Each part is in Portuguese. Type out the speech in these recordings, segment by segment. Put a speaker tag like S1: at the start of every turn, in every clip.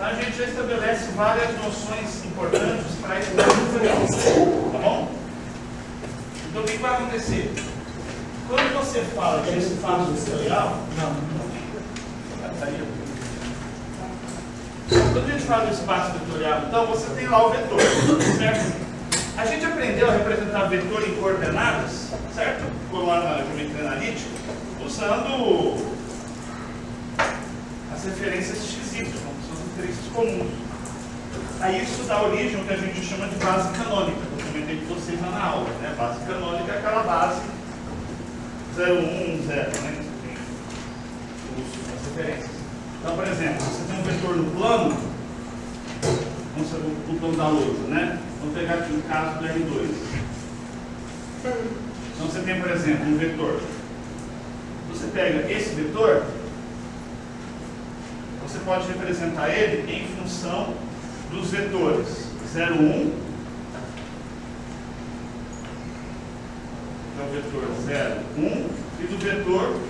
S1: Então a gente já estabelece várias noções importantes para esse tipo, tá bom? Então o que vai acontecer? Quando você fala de espaço vetorial, quando a gente fala de espaço vetorial, então você tem lá o vetor, certo? A gente aprendeu a representar vetor em coordenadas, certo? Ficou lá na geometria analítica, usando as referências XY, que são as referências comuns. Aí isso dá origem ao que a gente chama de base canônica, que eu comentei com vocês lá na aula, né? Base canônica é aquela base 0, 1, 0, né? As referências. Então, por exemplo, você tem um vetor no plano, vamos saber o plano da lousa, né? Vamos pegar aqui o caso do R2. Então você tem, por exemplo, um vetor. Você pega esse vetor, você pode representar ele em função dos vetores 0, 1, que é o vetor 0, 1, e do vetor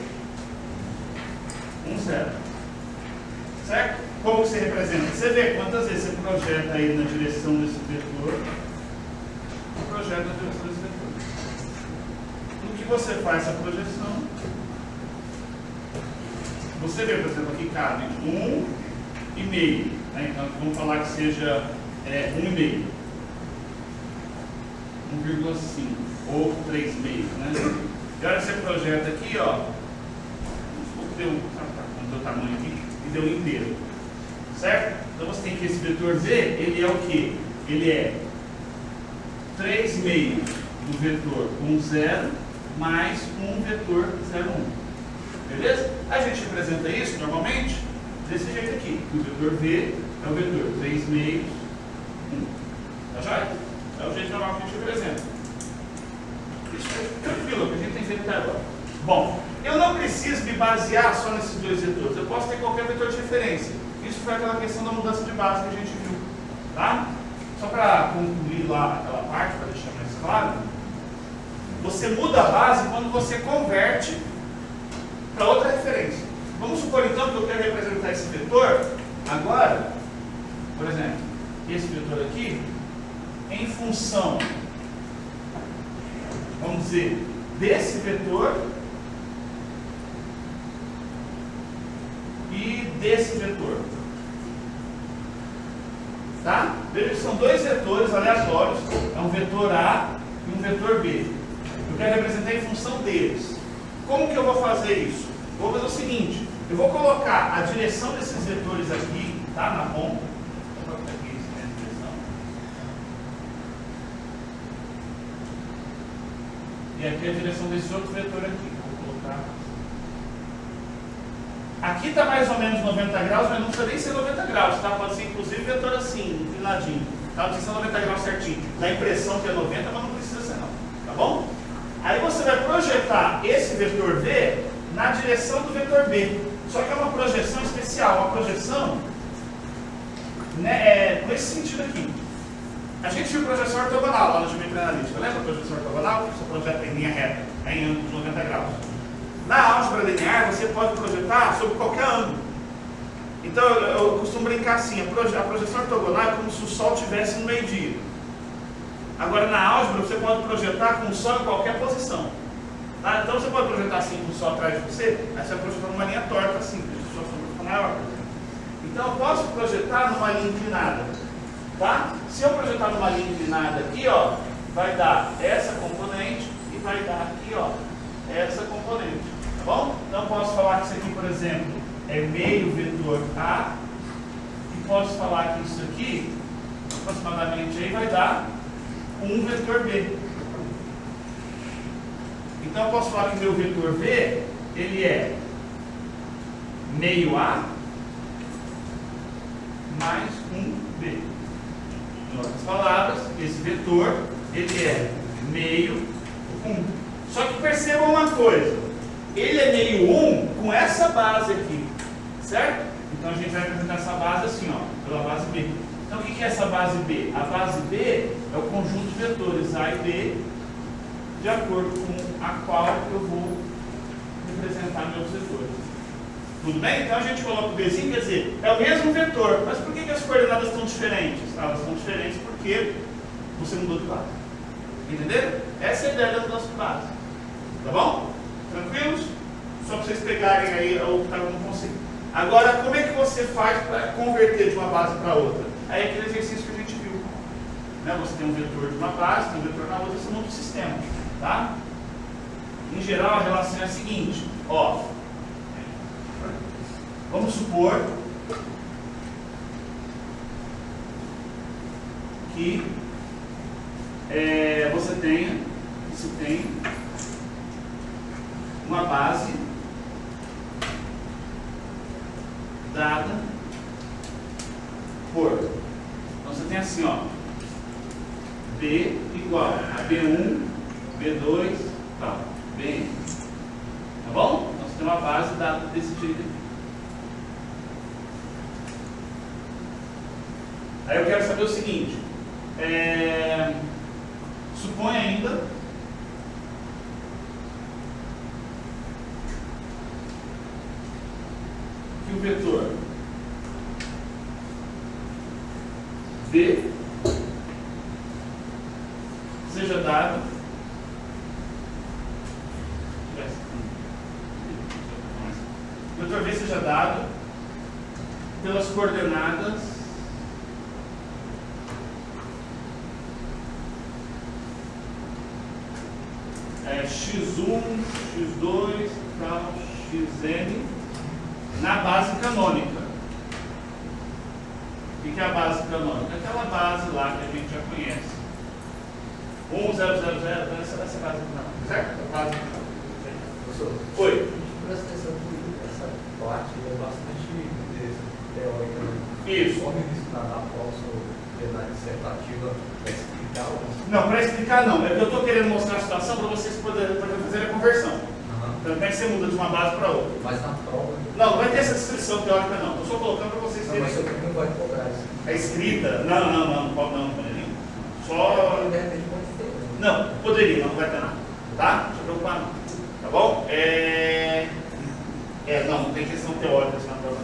S1: 1, 0. Certo? Como você representa? Você vê quantas vezes você projeta ele na direção desse vetor e projeta na direção desse vetor. No que você faz essa projeção, você vê, por exemplo, aqui cabe 1,5. Né? Então vamos falar que seja 1,5. 1,5 ou 3,5. Né? E olha que você projeta aqui, ó. Deu o tamanho aqui e deu inteiro. Certo? Então você tem que esse vetor V, ele é o que? Ele é 3,5 do vetor 1, 0 mais um vetor 0, 1. Beleza? A gente representa isso normalmente desse jeito aqui. O vetor V é o vetor 3,5, 1. Tá joia? É o jeito normal que a gente representa. Isso é tranquilo, que a gente tem feito até agora. Bom, eu não preciso me basear só nesses dois vetores. Eu posso ter qualquer vetor de referência. Isso foi aquela questão da mudança de base que a gente viu. Tá? Só para concluir lá aquela parte, para deixar mais claro. Você muda a base quando você converte para outra referência. Vamos supor então que eu quero representar esse vetor agora, por exemplo, esse vetor aqui, em função, vamos dizer, desse vetor e desse vetor. Tá? Veja que são dois vetores aleatórios, é um vetor A e um vetor B. Eu quero representar em função deles. Como que eu vou fazer isso? Vou fazer o seguinte, eu vou colocar a direção desses vetores aqui, tá? Na ponta. Vou colocar aqui a direção. E aqui a direção desse outro vetor aqui. Vou colocar. Aqui está mais ou menos 90 graus, mas não precisa nem ser 90 graus, tá? Pode ser inclusive vetor assim, inclinadinho. Tá? Não precisa ser 90 graus certinho. Dá a impressão que é 90, mas não precisa ser não. Tá bom? Aí você vai projetar esse vetor V na direção do vetor B. Só que é uma projeção especial, uma projeção né, nesse sentido aqui. A gente viu projeção ortogonal lá na geometria analítica. Lembra a projeção ortogonal? Você projeta em linha reta, em ângulo de 90 graus. Na álgebra linear, você pode projetar sobre qualquer ângulo. Então, eu costumo brincar assim, a projeção ortogonal é como se o Sol estivesse no meio-dia. Agora, na álgebra, você pode projetar com o Sol em qualquer posição. Tá? Então, você pode projetar assim com o Sol atrás de você, aí você vai projetar numa linha torta assim, porque a sua sombra fica maior. Então, eu posso projetar numa linha inclinada. Tá? Se eu projetar numa linha inclinada aqui, ó, vai dar essa componente e vai dar aqui, ó, essa componente. Tá bom? Então, posso falar que isso aqui, por exemplo, é meio vetor A, e posso falar que isso aqui, aproximadamente, aí vai dar um vetor B. Então, eu posso falar que meu vetor V, ele é meio A mais um B. Em outras palavras, esse vetor, ele é meio 1. Só que percebam uma coisa, ele é meio 1 com essa base aqui, certo? Então a gente vai representar essa base assim, ó, pela base B. Então o que é essa base B? A base B é o conjunto de vetores A e B, de acordo com a qual eu vou representar meus vetores. Tudo bem? Então a gente coloca o Bzinho, quer dizer, é o mesmo vetor. Mas por que as coordenadas estão diferentes? Elas estão diferentes porque você mudou de base. Entenderam? Essa é a ideia da mudança de base. Tá bom? Tranquilos? Só para vocês pegarem aí o que está no conceito. Agora, como é que você faz para converter de uma base para outra? Aí é aquele exercício que a gente viu. Né? Você tem um vetor de uma base, tem um vetor na outra, você monta o sistema. Tá? Em geral, a relação é a seguinte. Ó, vamos supor que você tem uma base dada por, então você tem assim, ó, B igual a B1, B2, tal, Bn, tá bom? Então você tem uma base dada desse jeito aqui. Aí eu quero saber o seguinte, supõe ainda que o vetor V seja dado pelas coordenadas x1, x2, tal, xn na base canônica. O que é a base canônica? Aquela base lá que a gente já conhece. 1, 0, 0, 0, essa base canônica, certo? A base canônica.
S2: Professor,
S1: Oi.
S2: presta atenção que essa parte é bastante teórica, né?
S1: Isso.
S2: Como ensinar na prova dissertativa para explicar algumas coisas?
S1: Não, para explicar não. É que eu estou querendo mostrar a situação para vocês poderem fazer a conversão. Então, como é que você muda de uma base para outra?
S2: Mas na prova.
S1: Não, não vai ter essa descrição teórica não. Estou só colocando para vocês
S2: Não,
S1: terem.
S2: mas seu primo vai cobrar isso.
S1: A escrita? Não poderia. Só.
S2: De repente pode ter. Né?
S1: Não, poderia, não vai ter nada. Tá? Não se preocupar não. Tá bom? Não tem questão teórica assim na prova.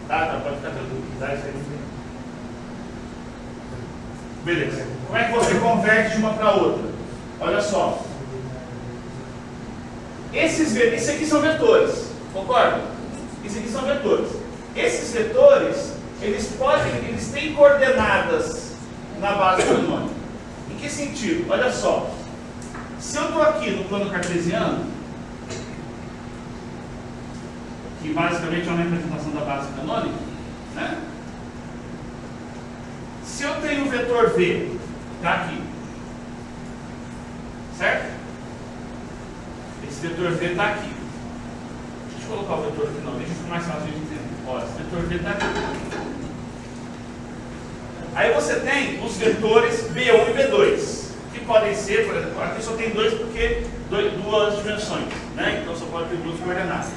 S1: Tá, pode ficar tranquilo. Tá, isso aí não tem. Beleza. Como é que você converte de uma para outra? Olha só. Esses aqui são vetores, concorda? Isso aqui são vetores. Esses vetores, eles têm coordenadas na base canônica. Em que sentido? Olha só. Se eu estou aqui no plano cartesiano, que basicamente é uma representação da base canônica, né? Se eu tenho o vetor V, está aqui, certo? Esse vetor V está aqui. Deixa eu colocar o vetor aqui não, deixa eu ficar mais fácil de entender. Ó, esse vetor V está aqui. Aí você tem os vetores B1 e B2, que podem ser, por exemplo, aqui só tem dois porque duas dimensões, né? Então só pode ter duas coordenadas.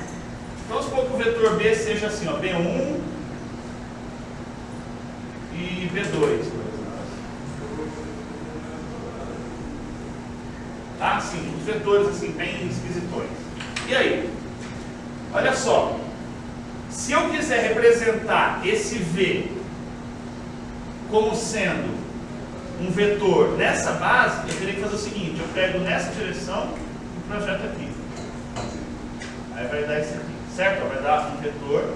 S1: Então supor que o vetor B seja assim, ó, B1 e B2. Tá? Sim, os vetores assim, bem esquisitões. E aí? Olha só. Se eu quiser representar esse V como sendo um vetor nessa base, eu teria que fazer o seguinte, eu pego nessa direção e projeto aqui. Aí vai dar esse aqui, certo? Vai dar um vetor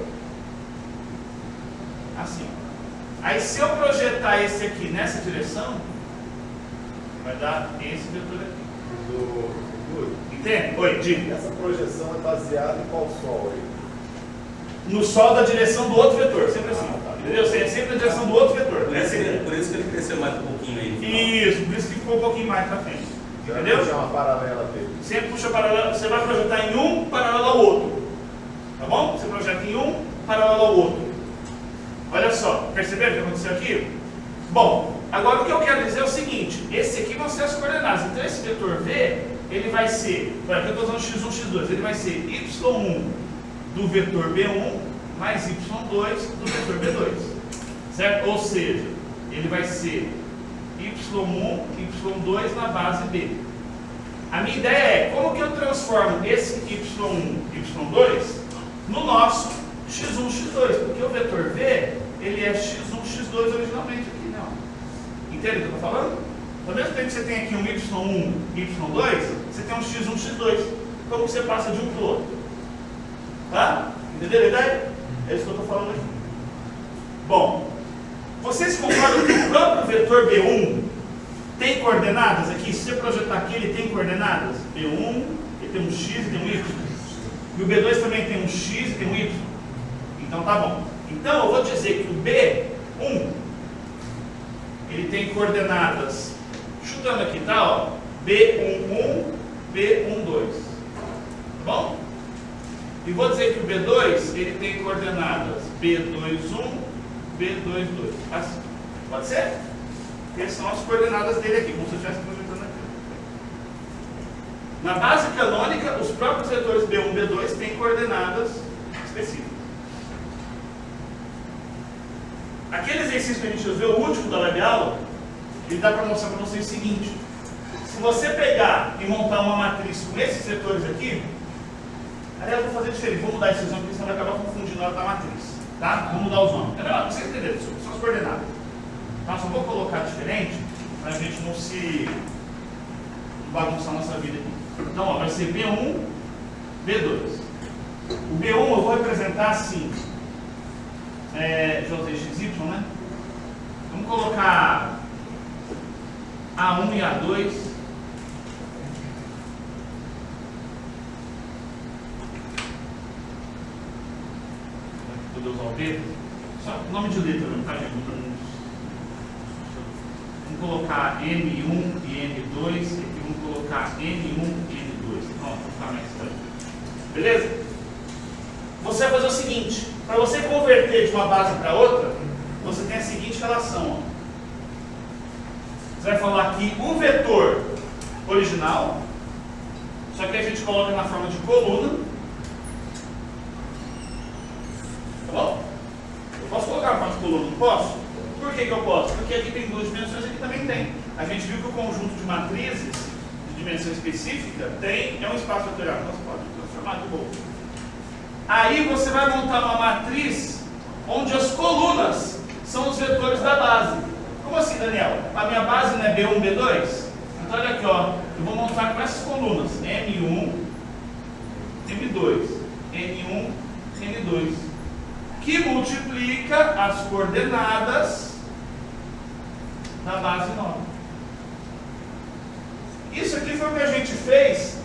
S1: assim. Aí se eu projetar esse aqui nessa direção, vai dar esse vetor aqui. Entende? Oi, diga.
S3: Essa projeção é baseada em qual sol aí?
S1: No sol da direção do outro vetor, sempre assim. Entendeu? É sempre na direção do outro vetor.
S4: Por isso que ele cresceu mais um pouquinho aí.
S1: Isso, por isso que ficou um pouquinho mais para frente. Entendeu?
S3: Puxa uma paralela dele.
S1: Sempre puxa paralela, você vai projetar em um paralelo ao outro. Tá bom? Você projeta em um paralelo ao outro. Olha só, perceberam o que aconteceu aqui? Bom, agora o que eu quero dizer é o seguinte: esse aqui vão ser as coordenadas. Então esse vetor V, ele vai ser, aqui eu estou usando x1, x2, ele vai ser y1 do vetor B1 mais y2 do vetor B2. Certo? Ou seja, ele vai ser y1, y2 na base B. A minha ideia é, como que eu transformo esse y1, y2 no nosso x1, x2, porque o vetor v, ele é x1, x2 originalmente aqui, não. Entende o que eu estou falando? Ao mesmo tempo que você tem aqui um y1, y2, você tem um x1, x2. Como você passa de um para o outro? Tá? Entenderam a ideia? É isso que eu estou falando aqui. Bom, vocês concordam que o próprio vetor B1 tem coordenadas aqui? Se você projetar aqui, ele tem coordenadas? B1, ele tem um x e tem um y. E o B2 também tem um x e tem um y. Então tá bom. Então eu vou dizer que o B1, ele tem coordenadas, chutando aqui, tá? Ó, B11, B12. Tá bom? E vou dizer que o B2, ele tem coordenadas B21, B22. Assim. Pode ser? Essas são as coordenadas dele aqui, como se eu estivesse projetando aqui. Na base canônica, os próprios vetores B1 e B2 têm coordenadas específicas. Aquele exercício que a gente usou, o último da web aula, ele dá para mostrar para vocês o seguinte: se você pegar e montar uma matriz com esses vetores aqui, aliás, eu vou fazer diferente, vou mudar esses nomes, porque senão vai acabar confundindo na hora da matriz. Tá? Vou mudar os nomes. É melhor, vocês entenderem, são as coordenadas. Tá? Só vou colocar diferente para a gente não se bagunçar a nossa vida aqui. Então, ó, vai ser B1, B2. O B1 eu vou representar assim. Já usei XY, né? Vamos colocar A1 e A2. Vou usar o B. Só nome de letra, não tá, gente? Vamos colocar M1 e M2. E aqui vamos colocar N1 e N2. Pronto, vou ficar mais estranho. Beleza? Você vai fazer o seguinte: para você converter de uma base para outra, você tem a seguinte relação. Ó. Você vai falar aqui o vetor original, só que a gente coloca na forma de coluna. Tá bom? Eu posso colocar na forma de coluna, não posso? Por que eu posso? Porque aqui tem duas dimensões, aqui também tem. A gente viu que o conjunto de matrizes de dimensão específica é um espaço vetorial. Então você pode transformar de boa. Aí você vai montar uma matriz onde as colunas são os vetores da base. Como assim, Daniel? A minha base não é B1, B2? Então olha aqui, ó. Eu vou montar com essas colunas. M1, M2, N1, N2. Que multiplica as coordenadas da base nova. Isso aqui foi o que a gente fez.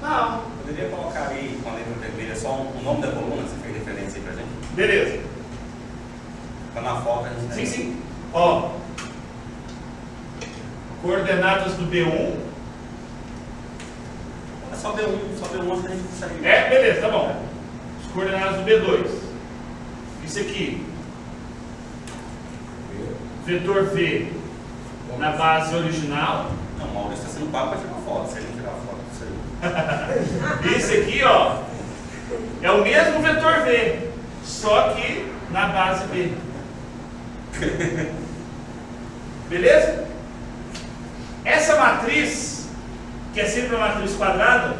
S1: Não.
S4: Poderia colocar aí com a letra vermelha só o nome da coluna, você fez referência aí pra gente?
S1: Beleza.
S4: Tá na foto a gente.
S1: Sim, sim. Ó. Coordenadas do B1.
S4: É só B1 que a gente consegue.
S1: Beleza, tá bom. As coordenadas do B2. Isso aqui. Vetor V na base original.
S4: Não, o Maurício está sendo pago para tirar foto. Se ele tirar foto disso aí.
S1: Esse aqui, ó, é o mesmo vetor V, só que na base B. Beleza? Essa matriz, que é sempre uma matriz quadrada,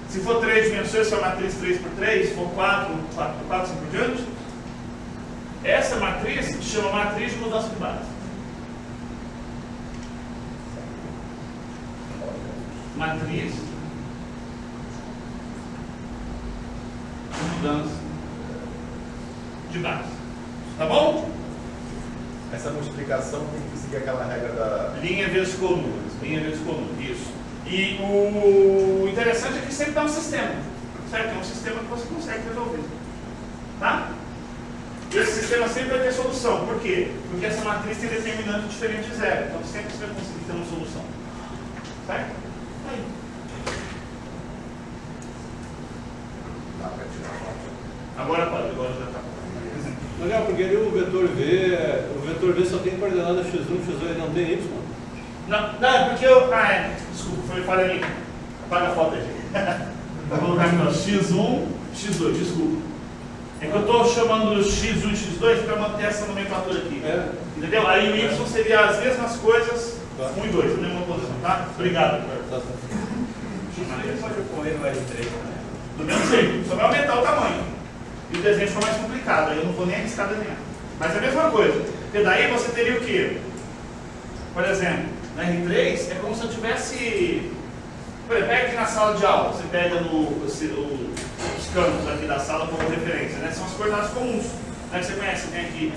S1: se for 3 dimensões, se for matriz 3x3, se for 4, 4x4, assim por diante, essa matriz se chama matriz de mudança de base. Matriz de mudança de base. Tá bom?
S3: Essa multiplicação tem que seguir aquela regra da
S1: linha vezes coluna. Linha vezes coluna. Isso. E o interessante é que sempre dá um sistema. Certo? É um sistema que você consegue resolver. Tá? Esse sistema sempre vai ter solução. Por quê? Porque essa matriz tem determinante diferente de zero. Então sempre você vai conseguir ter uma solução. Certo? Aí.
S3: dá para tirar a foto.
S1: Agora pode, agora já está.
S2: Daniel, porque ali o vetor V só tem coordenada x1, x2, não tem y?
S1: Não, é porque eu. Desculpa, foi falha minha. Apaga a foto aí. Vou colocar aqui, ó, x1, x2, desculpa. É que eu estou chamando x1 e x2 para manter essa nomenclatura aqui. Entendeu? Aí o y seria as mesmas coisas, 1 e 2, na mesma posição, tá? Obrigado.
S4: Ele pode correr no L3, né?
S1: Do mesmo jeito, só vai aumentar o tamanho. e o desenho ficou mais complicado, aí eu não vou nem arriscar desenhar. Mas é a mesma coisa, porque daí você teria o quê? Por exemplo, na R3 é como se eu tivesse... Por exemplo, pega aqui na sala de aula, você pega os campos aqui da sala como referência, né? São as coordenadas comuns, né? Que você conhece, tem aqui.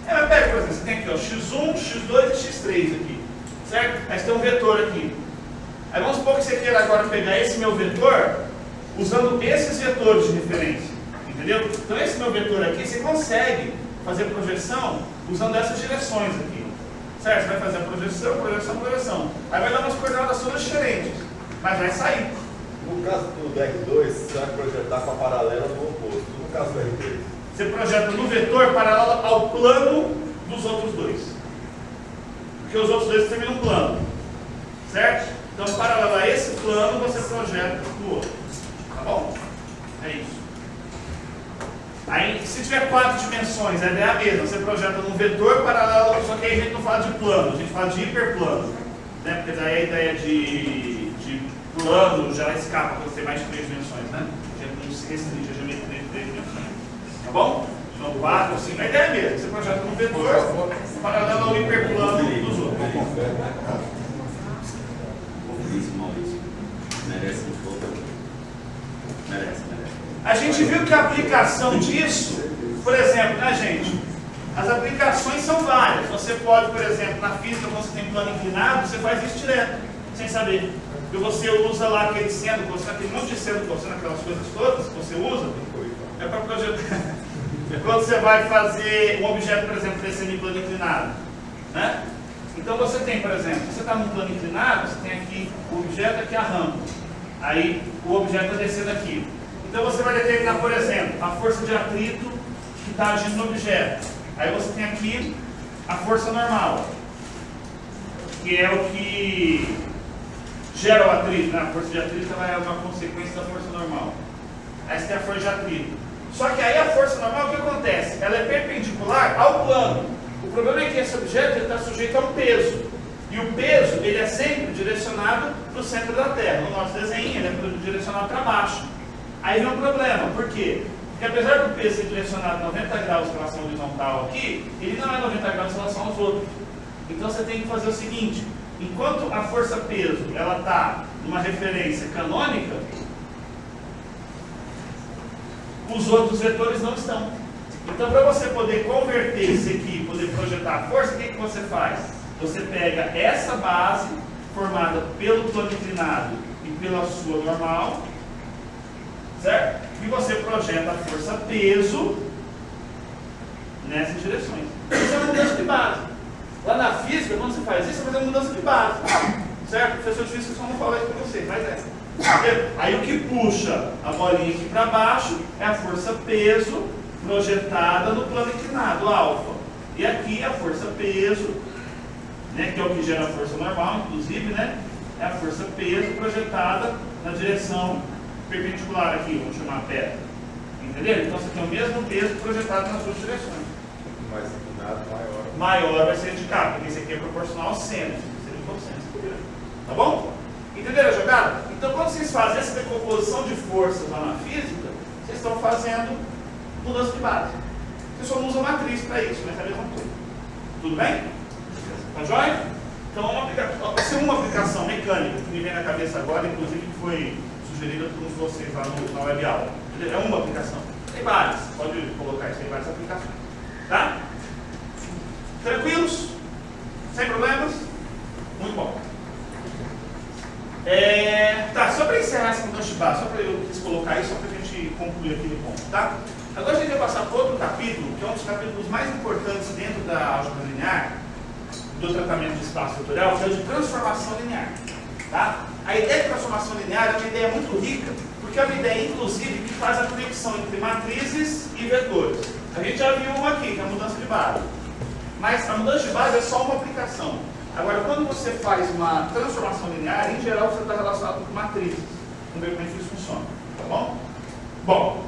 S1: Mas pega, por exemplo, você tem aqui ó, x1, x2 e x3 aqui, certo? Aí você tem um vetor aqui. Aí vamos supor que você queira agora pegar esse meu vetor usando esses vetores de referência, entendeu? Então esse meu vetor aqui, você consegue fazer projeção usando essas direções aqui. Certo? Você vai fazer a projeção, projeção, projeção. Aí vai dar umas coordenadas todas diferentes, mas vai sair.
S3: No caso do R2, você vai projetar com a paralela do oposto. No caso do R3,
S1: você projeta no vetor paralelo ao plano dos outros dois. Porque os outros dois terminam um plano. Certo? Então, paralelo a esse plano, você projeta no outro. Tá bom? É isso. Aí, se tiver 4 dimensões, a ideia é a mesma. Você projeta num vetor paralelo, só que aí a gente não fala de plano, a gente fala de hiperplano. Né? Porque daí a ideia de plano já escapa quando você tem mais de 3 dimensões, né? A gente não se restringe a geometria de 3 dimensões. Tá bom? São 4, 5. A ideia é a mesma. Você projeta num vetor paralelo ao hiperplano dos outros.
S5: Maurício. Merece um pouco. Merece.
S1: A gente viu que a aplicação disso, por exemplo, né, gente? As aplicações são várias. Você pode, por exemplo, na física, quando você tem plano inclinado, você faz isso direto, sem saber. Porque você usa lá aquele seno, aquele monte de seno, aquelas coisas todas que você usa, é para projetar. Quando você vai fazer um objeto, por exemplo, desse em plano inclinado, né? Então você tem, por exemplo, você está num plano inclinado, você tem aqui o objeto, aqui a rampa. Aí o objeto está descendo aqui. Então você vai determinar, por exemplo, a força de atrito que está agindo no objeto. Aí você tem aqui a força normal, que é o que gera o atrito, né? A força de atrito ela é uma consequência da força normal. Aí você tem a força de atrito. Só que aí a força normal, o que acontece? Ela é perpendicular ao plano. O problema é que esse objeto está sujeito a um peso. E o peso ele é sempre direcionado para o centro da Terra. No nosso desenho ele é direcionado para baixo. Aí vem um problema, por quê? Porque apesar do peso ser direcionado 90 graus em relação ao horizontal aqui, ele não é 90 graus em relação aos outros. Então você tem que fazer o seguinte, enquanto a força-peso ela está numa referência canônica, os outros vetores não estão. Então para você poder converter isso aqui, poder projetar a força, o que você faz? Você pega essa base formada pelo plano inclinado e pela sua normal, certo? E você projeta a força-peso nessas direções. Isso é uma mudança de base. Lá na física, quando você faz isso, você faz uma mudança de base. Certo? O professor de física só não fala isso para você, mas é. Aí o que puxa a bolinha aqui para baixo é a força-peso projetada no plano inclinado, alfa. E aqui a força-peso, né, que é o que gera a força normal, inclusive, né, é a força-peso projetada na direção perpendicular aqui, vamos chamar beta. Entendeu? Então você tem o mesmo peso projetado nas duas direções.
S3: mais inclinado, maior.
S1: Maior vai ser de cá, porque esse aqui é proporcional ao seno. Tá bom? Entenderam a jogada? Então quando vocês fazem essa decomposição de forças lá na física, vocês estão fazendo mudança de base. Você só não usa matriz para isso, mas é a mesma coisa. Tudo bem? Tá joia? Então vai ser uma aplicação mecânica que me vem na cabeça agora, inclusive que foi sugerida por todos vocês lá na web aula. É uma aplicação. Tem várias, pode colocar isso em várias aplicações. Tá? Tranquilos? Sem problemas? Muito bom. Tá, só para encerrar essa mudança de base, só para eu quis colocar isso, só para a gente concluir aqui no ponto, tá? Agora a gente vai passar para outro capítulo, que é um dos capítulos mais importantes dentro da álgebra linear, do tratamento de espaço vetorial, que é o de transformação linear. Tá? A ideia de transformação linear é uma ideia muito rica, porque é uma ideia, inclusive, que faz a conexão entre matrizes e vetores. A gente já viu uma aqui, que é a mudança de base. Mas a mudança de base é só uma aplicação. Agora, quando você faz uma transformação linear, em geral você está relacionado com matrizes. Vamos ver como é que isso funciona. Tá bom? Bom,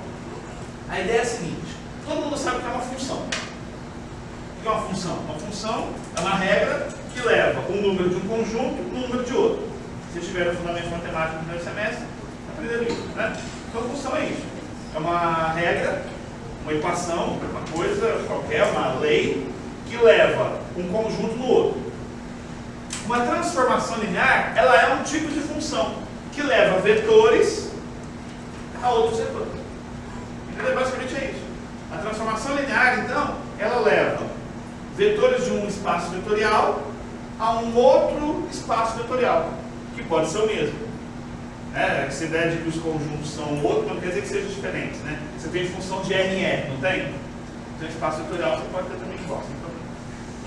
S1: a ideia é a seguinte. Todo mundo sabe que é uma função. O que é uma função? Uma função é uma regra que leva um número de um conjunto e um número de outro. Se tiver o fundamento matemático no primeiro semestre, aprenderam isso, né? Então a função é isso. É é uma regra, uma equação, uma coisa qualquer, uma lei, que leva um conjunto no outro. Uma transformação linear, ela é um tipo de função que leva vetores a outros vetores. Entendeu? Basicamente é isso. A transformação linear, então, ela leva vetores de um espaço vetorial a um outro espaço vetorial, que pode ser o mesmo. Essa ideia de que os conjuntos são outros não quer dizer que sejam diferentes. Né? Você tem função de R em R, não tem? Tem espaço vetorial, você pode ter também igual.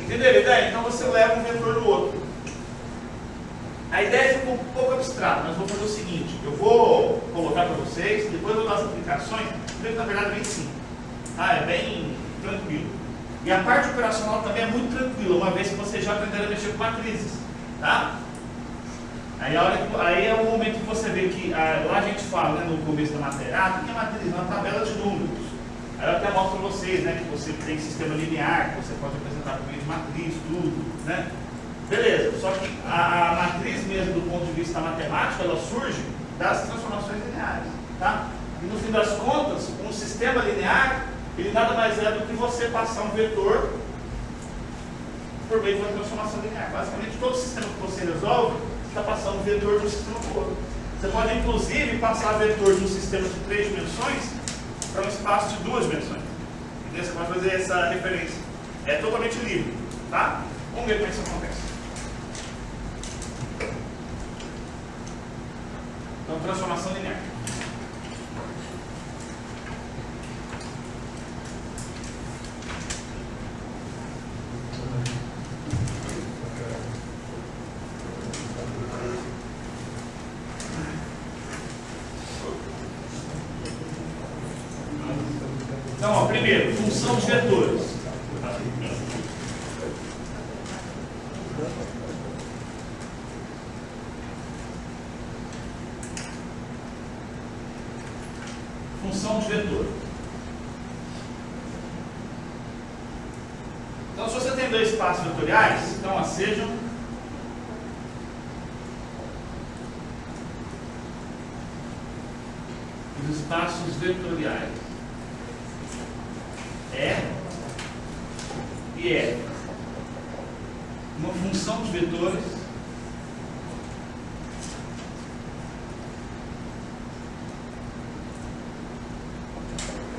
S1: Entenderam a ideia? Então você leva um vetor no outro. A ideia ficou um pouco abstrata, mas vou fazer o seguinte: eu vou colocar para vocês, depois eu vou dar as aplicações, que na verdade é bem simples. É bem tranquilo. E a parte operacional também é muito tranquila, uma vez que vocês já aprenderam a mexer com matrizes. Tá? Aí é o momento que você vê que lá a gente fala, né, no começo da matéria, o que é matriz? Uma tabela de números. Aí eu até mostro para vocês, né, que você tem sistema linear, que você pode apresentar por meio de matriz, tudo, né? Beleza, só que a matriz mesmo do ponto de vista matemático, ela surge das transformações lineares, tá? E no fim das contas, um sistema linear, ele nada mais é do que você passar um vetor por meio de uma transformação linear. Basicamente, todo sistema que você resolve, você está passando um vetor de um sistema para o outro. Você pode, inclusive, passar vetor de um sistema de 3 dimensões para um espaço de 2 dimensões. Entendeu? Você pode fazer essa referência. É totalmente livre, tá? Vamos ver como é que isso acontece. Então, transformação linear. Então, ó, primeiro, função de vetores. Função de vetor. Então, se você tem 2 espaços vetoriais, então sejam os espaços vetoriais E e F. Uma função de vetores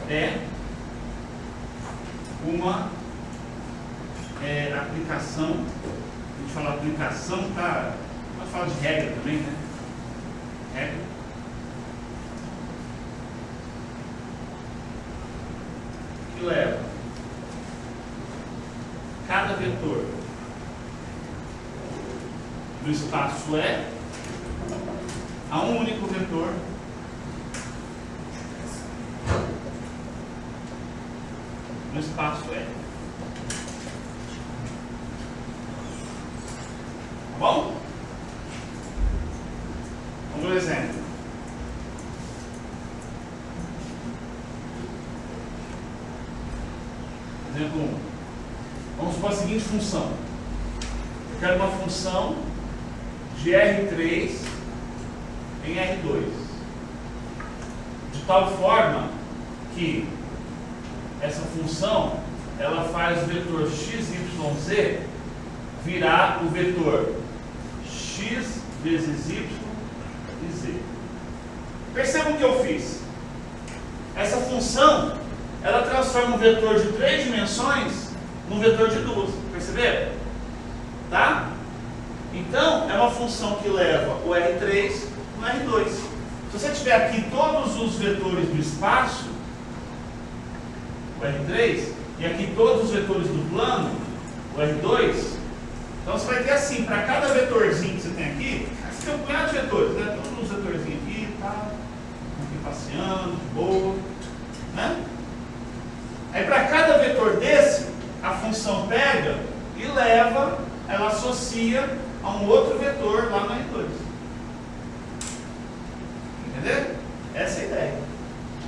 S1: é uma aplicação, a gente fala aplicação, tá? Pode falar de regra também, né? Regra. Que leva cada vetor do espaço E a um único vetor no espaço E. Tá bom? Vamos ver um exemplo. Exemplo 1. Vamos supor a seguinte função. Eu quero uma função de R3 em R2. De tal forma que essa função, ela faz o vetor XYZ virar o vetor X vezes Y e Z. Percebam o que eu fiz. Essa função, ela transforma um vetor de 3 dimensões num vetor de 2. Perceberam? Tá? Então, é uma função que leva o R3 no R2. Se você tiver aqui todos os vetores do espaço, o R3, e aqui todos os vetores do plano, o R2, então você vai ter assim, para cada vetorzinho que você tem aqui, você tem um punhado de vetores, né? Todos os vetorzinhos aqui, tá? Aqui passeando, de boa, né? Aí para cada vetor desse, a função pega e leva, ela associa a um outro vetor lá no R2. Entendeu? Essa é a ideia.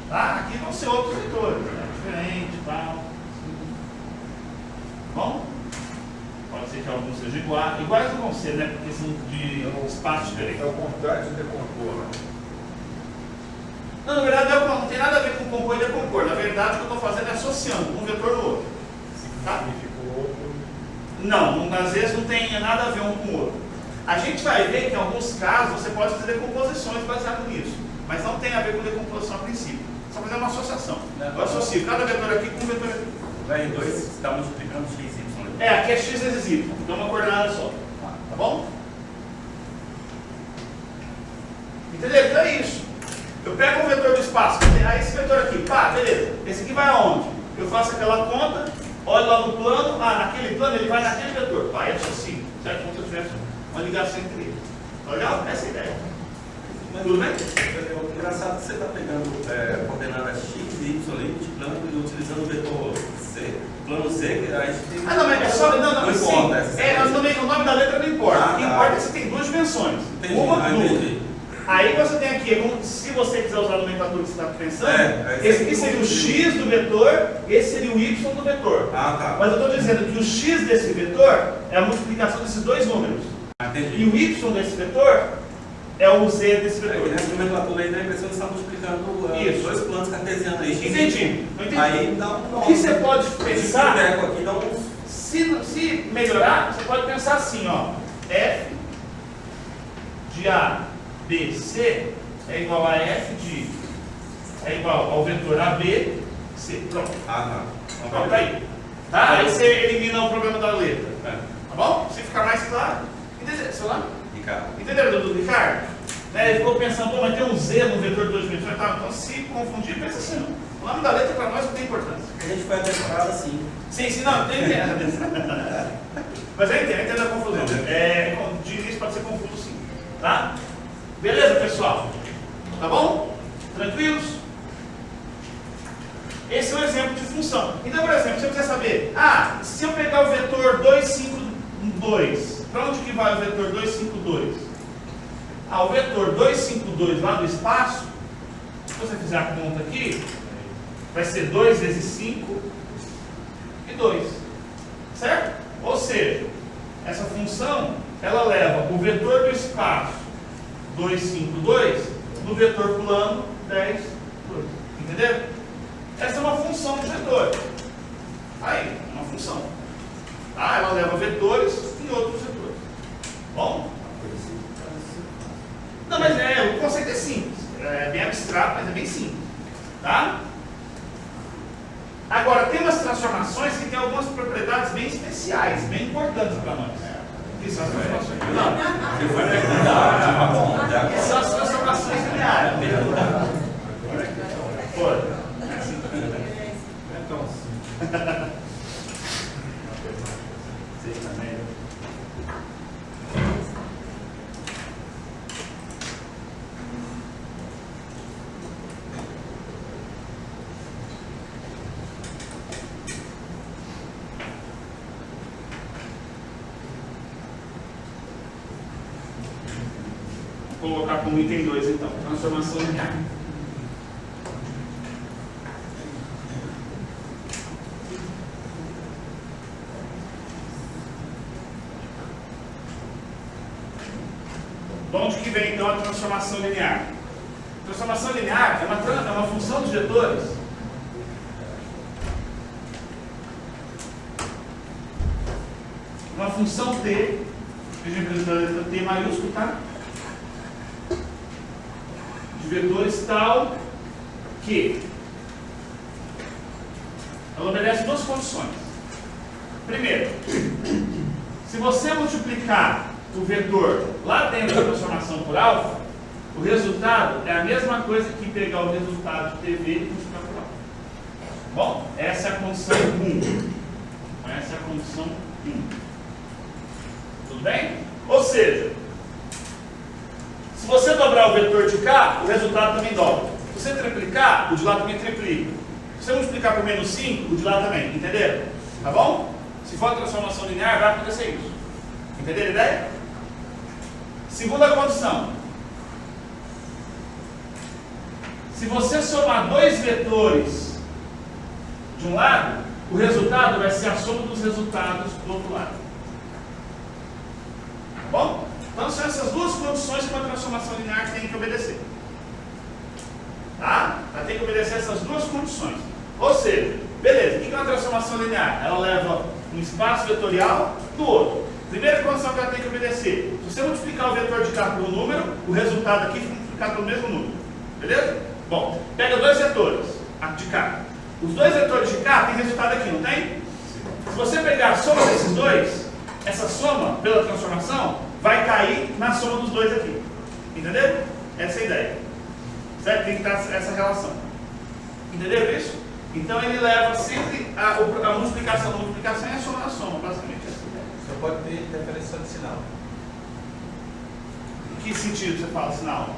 S1: Tá? Aqui vão ser outros vetores, né? Diferente, tal. Bom? Pode ser que alguns sejam iguais não vão ser, né? Porque são de espaços diferentes.
S3: É o contrário de decompor, né?
S1: Não, na verdade não tem nada a ver com compor e decompor. Na verdade, o que eu estou fazendo é associando um vetor no outro. Tá?
S2: Significa o outro.
S1: Não, às vezes não tem nada a ver um com o outro. A gente vai ver que em alguns casos você pode fazer decomposições baseadas nisso, mas não tem a ver com decomposição a princípio. Só fazer uma associação. Eu associo cada vetor aqui com um vetor aqui.
S4: O R2 está multiplicando x, y.
S1: Aqui é x vezes y, então uma coordenada só. Tá bom? Entendeu? Então é isso. Eu pego o vetor do espaço, aí esse vetor aqui, pá, beleza. Esse aqui vai aonde? Eu faço aquela conta, olho lá no plano, naquele plano ele vai naquele vetor. Pá, eu associo, certo? Como se eu tivesse uma ligação entre eles. Tá legal? Essa é a ideia. Tudo bem?
S4: É engraçado que você está pegando coordenadas x e y ali, multiplicando e utilizando o vetor C. Plano C, que a gente tem.
S1: Não, mas é só. Não
S4: importa.
S1: O nome da letra não importa. O que
S4: tá.
S1: importa é que você tem duas dimensões.
S4: Entendi,
S1: Uma, duas.
S4: entendi.
S1: Aí você tem aqui, se você quiser usar a nomenclatura que você está pensando,
S4: esse
S1: esse aqui seria o x do vetor, esse seria o y do vetor.
S4: Tá.
S1: Mas eu estou dizendo que o x desse vetor é a multiplicação desses dois números.
S4: Entendi.
S1: E o y desse vetor é o z desse vetor.
S4: Nessa nomenclatura aí dá a impressão que você está multiplicando
S1: Isso.
S4: dois planos cartesianos aí.
S1: Entendi.
S4: Aí dá um.
S1: O que você pode pensar,
S4: aqui dá uns.
S1: se melhorar, você pode pensar assim, ó. F de A, B, C é igual a F de... é igual ao vetor AB, C. Pronto.
S4: Tá.
S1: Pronto aí. Tá? Aí você elimina o problema da letra. Tá bom? Se ficar mais claro. Entendeu? Seu nome?
S4: Ricardo.
S1: Entenderam do Ricardo? Ele ficou pensando, pô, mas tem um Z no vetor de 2 dimensões. Tá? Então se confundir, pensa assim, ó. O nome da letra para nós não tem importância.
S4: A gente foi decorado assim.
S1: Sim, não, tem mas eu entendo a confusão. De início pode ser confuso sim. Tá? Beleza, pessoal? Tá bom? Tranquilos? Esse é um exemplo de função. Então, por exemplo, se eu quiser saber, se eu pegar o vetor 2, 5, 2, para onde que vai o vetor 2, 5, 2? O vetor 2, 5, 2 lá do espaço, se você fizer a conta aqui, vai ser 2 vezes 5 e 2. Certo? Ou seja, essa função, ela leva o vetor do espaço 2, 5, 2 no vetor plano 10, 2. Entenderam? Essa é uma função de vetor. Aí, uma função. Ela leva vetores em outros vetores. Bom? Não, mas o conceito é simples. É bem abstrato, mas é bem simples. Tá? Agora, tem umas transformações que têm algumas propriedades bem especiais, bem importantes para nós. Que são as transformações? Não.
S4: Você foi perguntar.
S1: Que são as transformações lineares. Foi.
S2: Então,
S1: Vocês também. Vou colocar como item 2 então, transformação linear. De onde que vem então a transformação linear? A transformação linear é uma função dos vetores uma função T, que a gente representa a letra T maiúsculo, tá? De vetores tal que ela obedece duas condições. Primeiro, se você multiplicar o vetor lá dentro da transformação por alfa, o resultado é a mesma coisa que pegar o resultado de TV e multiplicar por alfa. Bom, essa é a condição 1. Essa é a condição 1. Tudo bem? Ou seja, se você dobrar o vetor de cá, o resultado também dobra. Se você triplicar, o de lá também triplica. Se você multiplicar por menos 5, o de lá também. Entenderam? Tá bom? Se for a transformação linear, vai acontecer isso. Entenderam a ideia? Segunda condição. Se você somar dois vetores de um lado, o resultado vai ser a soma dos resultados do outro lado. Tá bom? Então são essas duas condições que uma transformação linear tem que obedecer. Tá? tem que obedecer essas duas condições. Ou seja, beleza, o que é uma transformação linear? Ela leva um espaço vetorial do outro. Primeira condição que ela tem que obedecer: se você multiplicar o vetor de cá por um número, o resultado aqui fica multiplicado pelo mesmo número. Beleza? Bom, pega dois vetores de cá. Os dois vetores de cá tem resultado aqui, não tem? Se você pegar a soma desses dois, essa soma, pela transformação, vai cair na soma dos dois aqui. Entendeu? Essa é a ideia. Certo? Tem que estar essa relação. Entenderam isso? Então ele leva sempre a multiplicação da multiplicação e a soma da soma, basicamente.
S4: Só pode ter interferência de sinal.
S1: Em que sentido você fala sinal?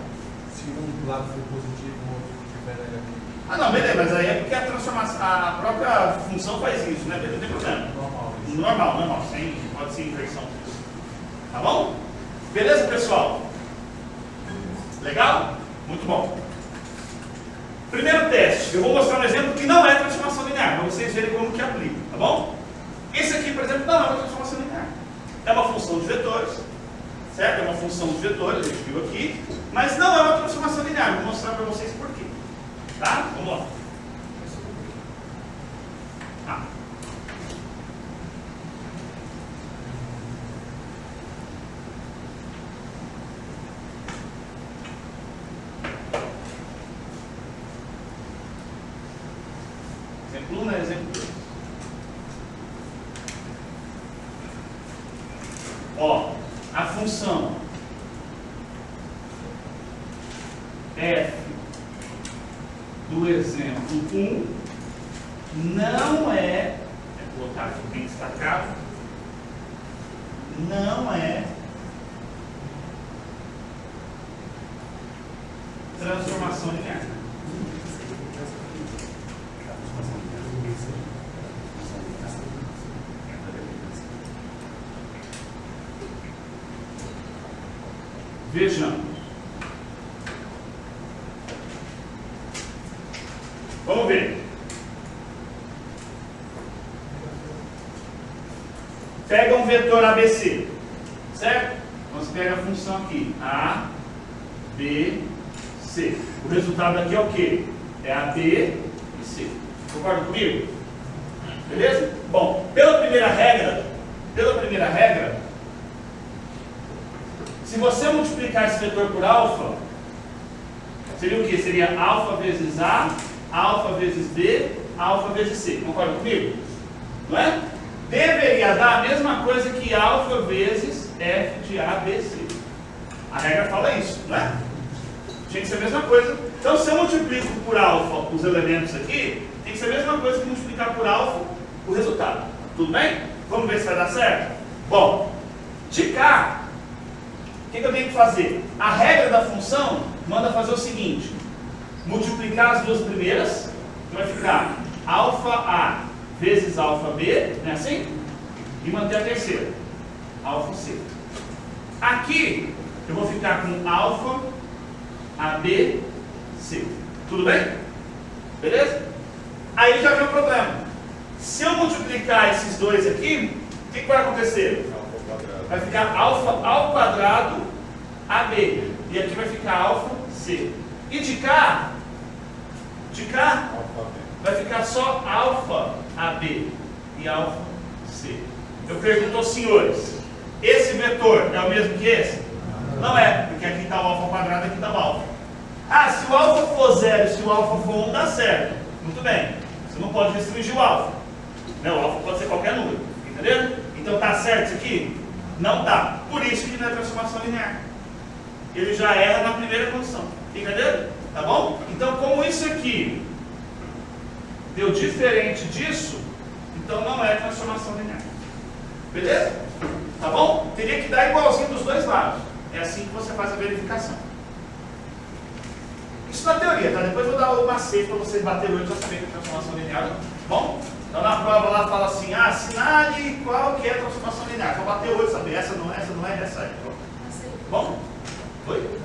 S4: Se um lado for positivo, o outro estiver negativo.
S1: Ah não, beleza, mas aí é porque a transformação, a própria função faz isso, né? Não tem problema. Normal, pode ser inversão. Tá bom? Beleza, pessoal? Legal? Muito bom. Primeiro teste, eu vou mostrar um exemplo que não é transformação linear, para vocês verem como que aplica, tá bom? Esse aqui, por exemplo, não é uma transformação linear. É uma função de vetores, certo? É uma função de vetores, a gente viu aqui, mas não é uma transformação linear. Vou mostrar para vocês por quê. Tá? Vamos lá. Exemplo 1, né? Exemplo 2. Ó, a função f do exemplo 1 não é colocar aqui bem destacado, não é transformação linear. Vejamos. Vamos ver. Pega um vetor ABC, certo? Então você pega a função aqui, A, B, C. O resultado aqui é o quê? É A, B e C. Concorda comigo? Beleza? Bom, pela primeira regra, se você multiplicar esse vetor por alfa, seria o que? Seria alfa vezes A, alfa vezes B, alfa vezes C. Concorda comigo? Não é? Deveria dar a mesma coisa que alfa vezes f de A, B, C. A regra fala isso, não é? Tinha que ser a mesma coisa. Então, se eu multiplico por alfa os elementos aqui, tem que ser a mesma coisa que multiplicar por alfa o resultado. Tudo bem? Vamos ver se vai dar certo? Bom, de cá, o que eu tenho que fazer? A regra da função manda fazer o seguinte: multiplicar as duas primeiras, que vai ficar alfa A vezes alfa B, não é assim? E manter a terceira, alfa C. Aqui, eu vou ficar com alfa AB C. Tudo bem? Beleza? Aí já vem o problema. Se eu multiplicar esses dois aqui, o que vai acontecer? Vai ficar alfa ao quadrado AB. E aqui vai ficar alfa C. E de cá vai ficar só alfa AB e alfa C. Eu pergunto aos senhores, esse vetor é o mesmo que esse? Não é, porque aqui está o alfa ao quadrado e aqui está o alfa. Ah, se o alfa for 0 e se o alfa for 1, dá certo. Muito bem. Você não pode restringir o alfa. Não, o alfa pode ser qualquer número. Entendeu? Então está certo isso aqui? Não está. Por isso que não é transformação linear. Ele já erra na primeira condição. Entendeu? Tá bom? Então, como isso aqui deu diferente disso, então não é transformação linear. Beleza? Tá bom? Teria que dar igualzinho dos dois lados. É assim que você faz a verificação. Isso na teoria, tá? Depois eu vou dar o macete para vocês baterem o olho e já saber que é transformação linear. Tá bom? Então na prova lá fala assim, assinale qual que é a transformação linear. Então bater o olho e saber, essa não é, essa é. Bom? Oi?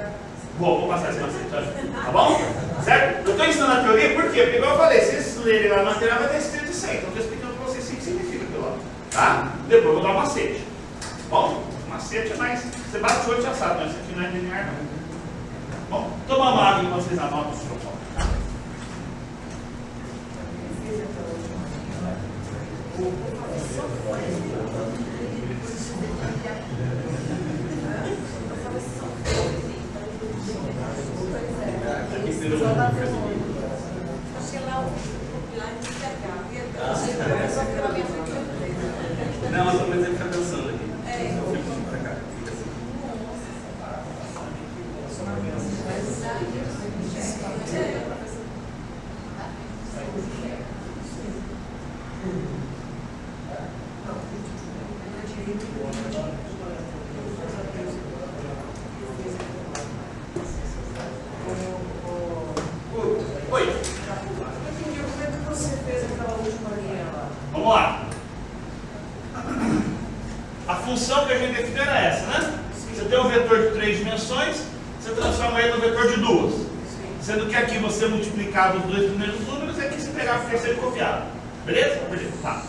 S1: Vou passar esse macete, tá bom? Certo? Eu estou ensinando a teoria por quê? Porque igual eu falei, se vocês lerem lá no material vai ter escrito isso aí. Então eu estou explicando para vocês o que significa aquilo lá. Tá? Depois eu vou dar o macete. Bom? O macete é mais. Você bate o olho e já sabe, mas isso aqui não é linear não. Bom, toma uma água e vocês anotam o seu ponto.
S4: Não, mas ele fica pensando aqui. Eu fico pra cá. Fica assim.
S1: Oi.
S6: Como é que você fez aquela última linha lá?
S1: Vamos lá. A função que a gente definiu era essa, né? Você tem um vetor de 3 dimensões, você transforma ele num vetor de 2. Sendo que aqui você multiplicava os dois primeiros números e aqui você pegava o terceiro e copiava. Beleza? Beleza. Tá.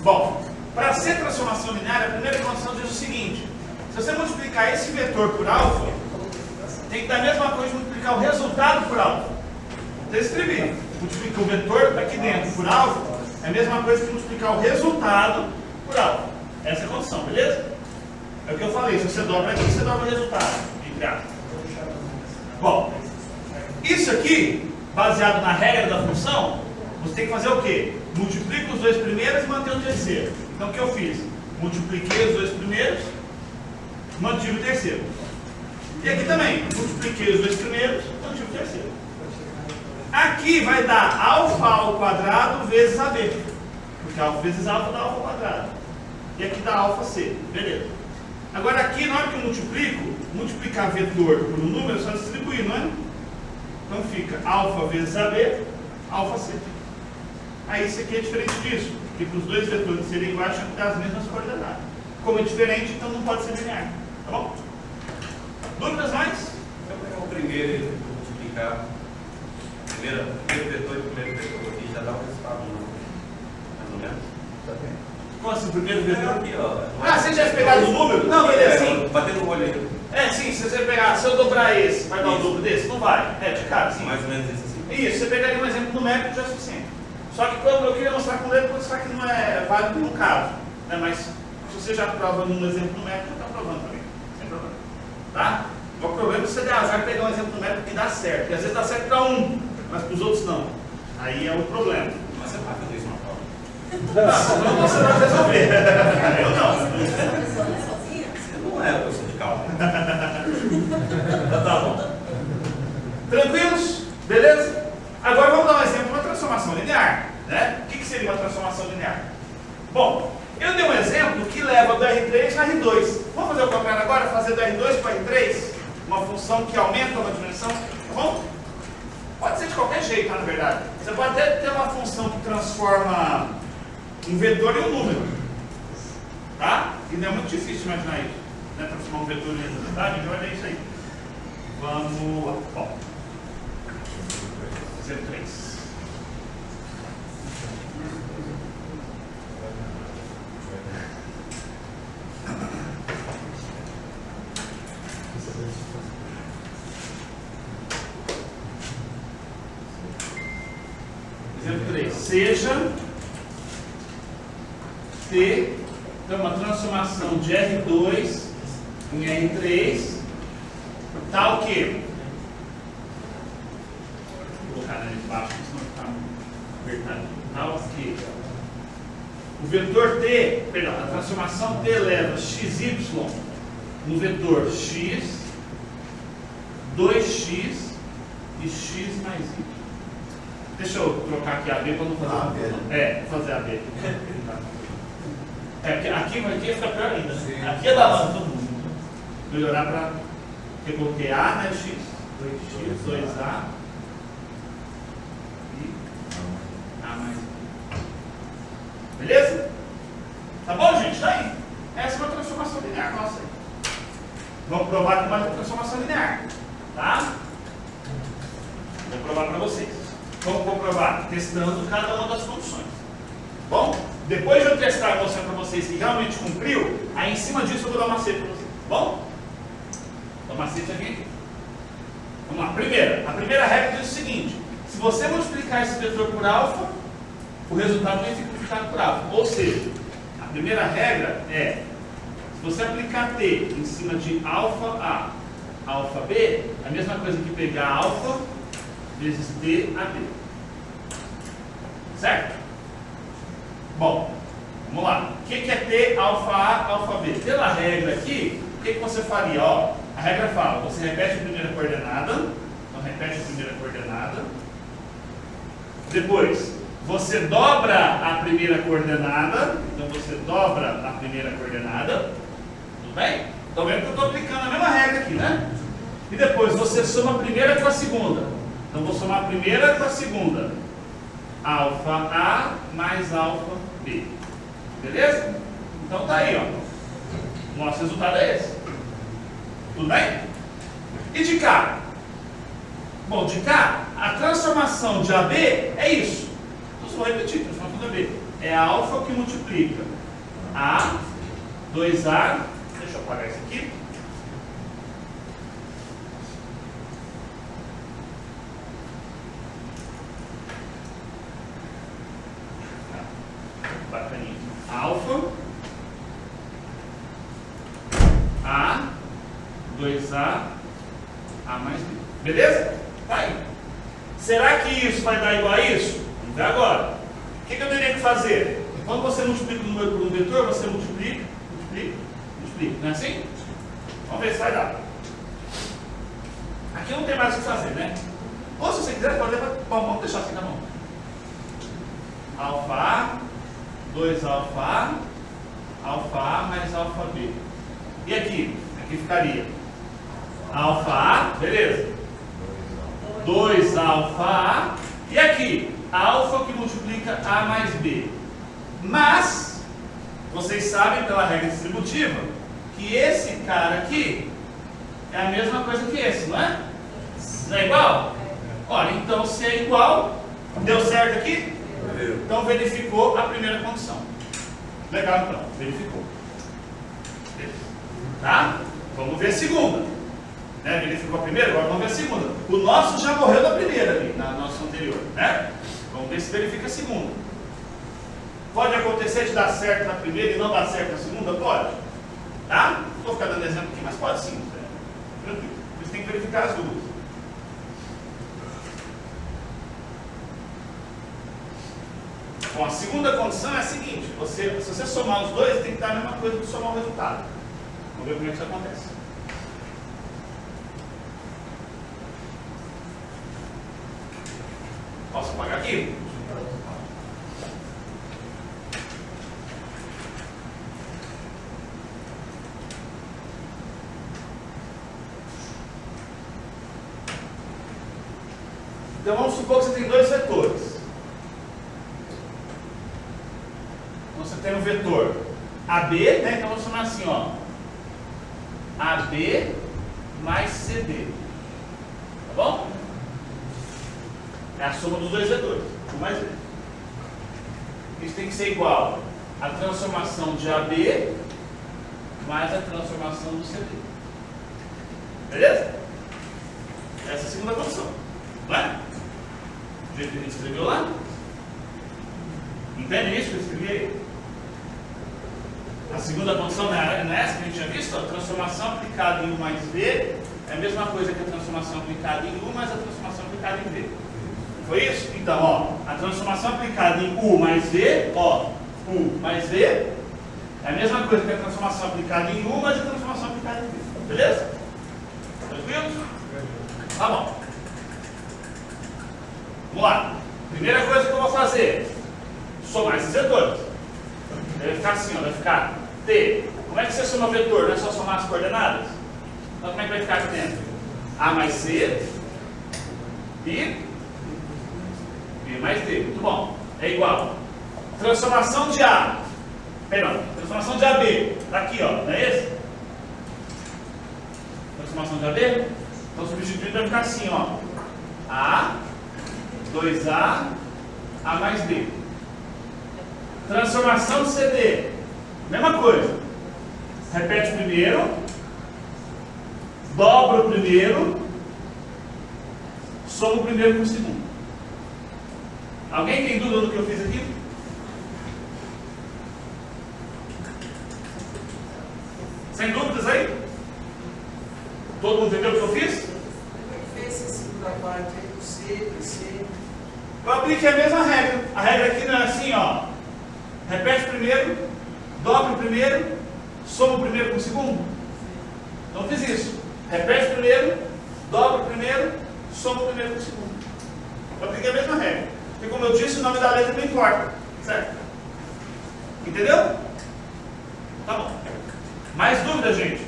S1: Bom, para ser transformação linear, a primeira condição diz o seguinte: se você multiplicar esse vetor por alfa, tem que dar a mesma coisa de multiplicar o resultado por alfa. Então escrevi. Multiplica o vetor aqui dentro por alfa, é a mesma coisa que multiplicar o resultado por alfa. Essa é a condição, beleza? É o que eu falei, se você dobra aqui, você dobra o resultado. Entre aspas. Bom, isso aqui, baseado na regra da função, você tem que fazer o quê? Multiplica os dois primeiros e mantém o terceiro. Então o que eu fiz? Multipliquei os dois primeiros, mantive o terceiro. E aqui também, multipliquei os dois primeiros, mantive o terceiro. Aqui vai dar alfa ao quadrado vezes AB. Porque alfa vezes alfa dá alfa ao quadrado. E aqui dá alfa C. Beleza. Agora aqui, na hora que eu multiplicar vetor por um número, é só distribuir, não é? Então fica alfa vezes AB, alfa C. Aí isso aqui é diferente disso. Porque para os dois vetores serem iguais, tinha que dar as mesmas coordenadas. Como é diferente, então não pode ser linear. Tá bom? Dúvidas mais?
S4: Se eu pegar o primeiro e multiplicar primeiro vetor e primeiro vetor aqui, já dá o resultado, não? Mais ou menos?
S1: Como assim, primeiro vetor?
S4: Aqui, ó.
S1: Ah, você já pegado o número? Não, ele é assim.
S4: Batendo o olho aí.
S1: É, sim, se você pegar, se eu dobrar esse, vai dar o dobro desse? Não vai. É, de cara, sim.
S4: Mais ou menos isso assim.
S1: Isso, você pegaria um exemplo numérico já é suficiente. Só que quando eu queria mostrar com letra, para mostrar que não é válido no caso. Né? Mas se você já prova num exemplo numérico, já está provando também. Sem problema. Tá? O problema é você dar azar pegar um exemplo numérico que dá certo. Porque às vezes dá certo para um, mas para os outros não. Aí é o problema.
S4: Mas você vai fazer isso na prova?
S1: Não, você vai resolver. Eu não.
S4: Você não é professor de cálculo.
S1: Tá bom. Tranquilos? Beleza? Agora vamos dar um exemplo de uma transformação linear. Né? O que seria uma transformação linear? Bom, eu dei um exemplo que leva do R3 para R2. Vamos fazer o contrário agora? Fazer do R2 para R3? Uma função que aumenta uma dimensão? Tá bom? Pode ser de qualquer jeito, na verdade. Você pode até ter uma função que transforma um vetor em um número. Tá? E não é muito difícil imaginar isso. Né? Transformar um vetor em um número. Tá? A gente vai ver isso aí. Vamos lá. Bom. Exemplo 3. Exemplo 3. Seja T, então uma transformação de R2 em R3, tal que, vou colocar ali embaixo, senão fica apertado, tal que o vetor T, perdão, a transformação T leva XY no vetor X, 2x e x mais y. Deixa eu trocar aqui AB para não fazer fazer AB. Aqui vai ficar pior ainda. Né? Aqui é da banda todo mundo. Melhorar para. Porque eu coloquei A, né? X, 2x, 2A e A mais Y. Beleza? Tá bom, gente? Tá aí. Essa é uma transformação linear nossa aí. Vamos provar que é uma transformação linear. Tá? Vou provar para vocês. Como comprovar? Testando cada uma das condições. Bom? Depois de eu testar e mostrar para vocês que realmente cumpriu, aí em cima disso eu vou dar um macete para vocês. Bom? Dá um macete aqui. Vamos lá. A primeira regra diz o seguinte: se você multiplicar esse vetor por alfa, o resultado vai ficar multiplicado por alfa. Ou seja, a primeira regra é, se você aplicar t em cima de alfa A, alfa B, é a mesma coisa que pegar alfa vezes t a b. Certo? Bom, vamos lá. O que é t alfa A, alfa B? Pela regra aqui, o que você faria? Ó, a regra fala, você repete a primeira coordenada, então repete a primeira coordenada, depois você dobra a primeira coordenada, então você dobra a primeira coordenada, tudo bem? Estão vendo que eu estou aplicando a mesma regra aqui, né? E depois você soma a primeira com a segunda, então vou somar a primeira com a segunda, alfa A mais alfa B, beleza? Então tá aí, ó, o nosso resultado é esse, tudo bem? E de cá? Bom, de cá, a transformação de AB é isso. Então, vou repetir, transformação de AB. É a alfa que multiplica A, 2A, deixa eu apagar isso aqui. Bacaninha. Alfa, A, 2A, A mais B. Beleza? Tá aí. Será que isso vai dar igual a isso? Vamos ver agora. O que eu teria que fazer? Quando você multiplica um número por um vetor, você multiplica, multiplica, multiplica. Não é assim? Vamos ver se vai dar. Aqui não tem mais o que fazer, né? Ou se você quiser, pode levar. Bom, vamos deixar assim, tá bom? Alfa A, 2 alfa A, alfa A mais alfa B. E aqui? Aqui ficaria alfa A, beleza? 2 alfa A, e aqui, alfa que multiplica A mais B. Mas, vocês sabem pela regra distributiva, que esse cara aqui é a mesma coisa que esse, não é? Não é igual? Olha, então se é igual, deu certo aqui? Então verificou a primeira condição. Legal então, verificou. Tá? Vamos ver a segunda. Né? Verificou a primeira, agora vamos ver a segunda. O nosso já morreu da primeira ali, na nossa anterior, né? Vamos ver se verifica a segunda. Pode acontecer de dar certo na primeira e não dar certo na segunda? Pode. Tá? Não vou ficar dando exemplo aqui, mas pode sim. Né? Tranquilo. Você tem que verificar as duas. Bom, a segunda condição é a seguinte, se você somar os dois, tem que dar a mesma coisa que somar o resultado. Vamos ver como é que isso acontece. Posso apagar aqui? Então vamos supor que você tem dois vetores. Você tem um vetor AB, né? Então vamos chamar assim, ó. AB mais CD. Tá bom? É a soma dos dois vetores. Um mais B. Isso tem que ser igual à transformação de AB mais a transformação do CD. Beleza? Essa é a segunda condição. Não é? Do jeito que a gente escreveu lá. Entende isso que eu escrevi aí? A segunda condição não é essa que a gente tinha visto? A transformação aplicada em U mais V é a mesma coisa que a transformação aplicada em U mais a transformação aplicada em V. Foi isso? Então, ó, a transformação aplicada em U mais V, ó, U mais V, é a mesma coisa que a transformação aplicada em U mais a transformação aplicada em V. Beleza? Tranquilo? Tá bom. Vamos lá. Primeira coisa que eu vou fazer, somar esses vetores. Vai ficar assim, ó, vai ficar T. Como é que você soma vetor? Não é só somar as coordenadas? Então como é que vai ficar aqui dentro? A mais C e B mais D. Muito bom. É igual. Transformação de A. Perdão, transformação de AB. Está aqui, ó. Não é esse? Transformação de AB? Então substituindo vai ficar assim, ó. A, 2A, A mais B. Transformação de CD. Mesma coisa. Repete o primeiro. Dobra o primeiro. Soma o primeiro com o segundo. Alguém tem dúvida do que eu fiz aqui? Sem dúvidas aí? Todo mundo entendeu o que eu fiz?
S6: Fez essa segunda parte aí, o C, PC.
S1: Eu apliquei a mesma regra. A regra aqui não é assim, ó. Repete primeiro, dobra o primeiro, soma o primeiro com o segundo. Então eu fiz isso. Repete primeiro, dobra o primeiro, soma o primeiro com o segundo. Eu apliquei a mesma regra. Porque como eu disse, o nome da letra não importa. Certo? Entendeu? Tá bom. Mais dúvida, gente?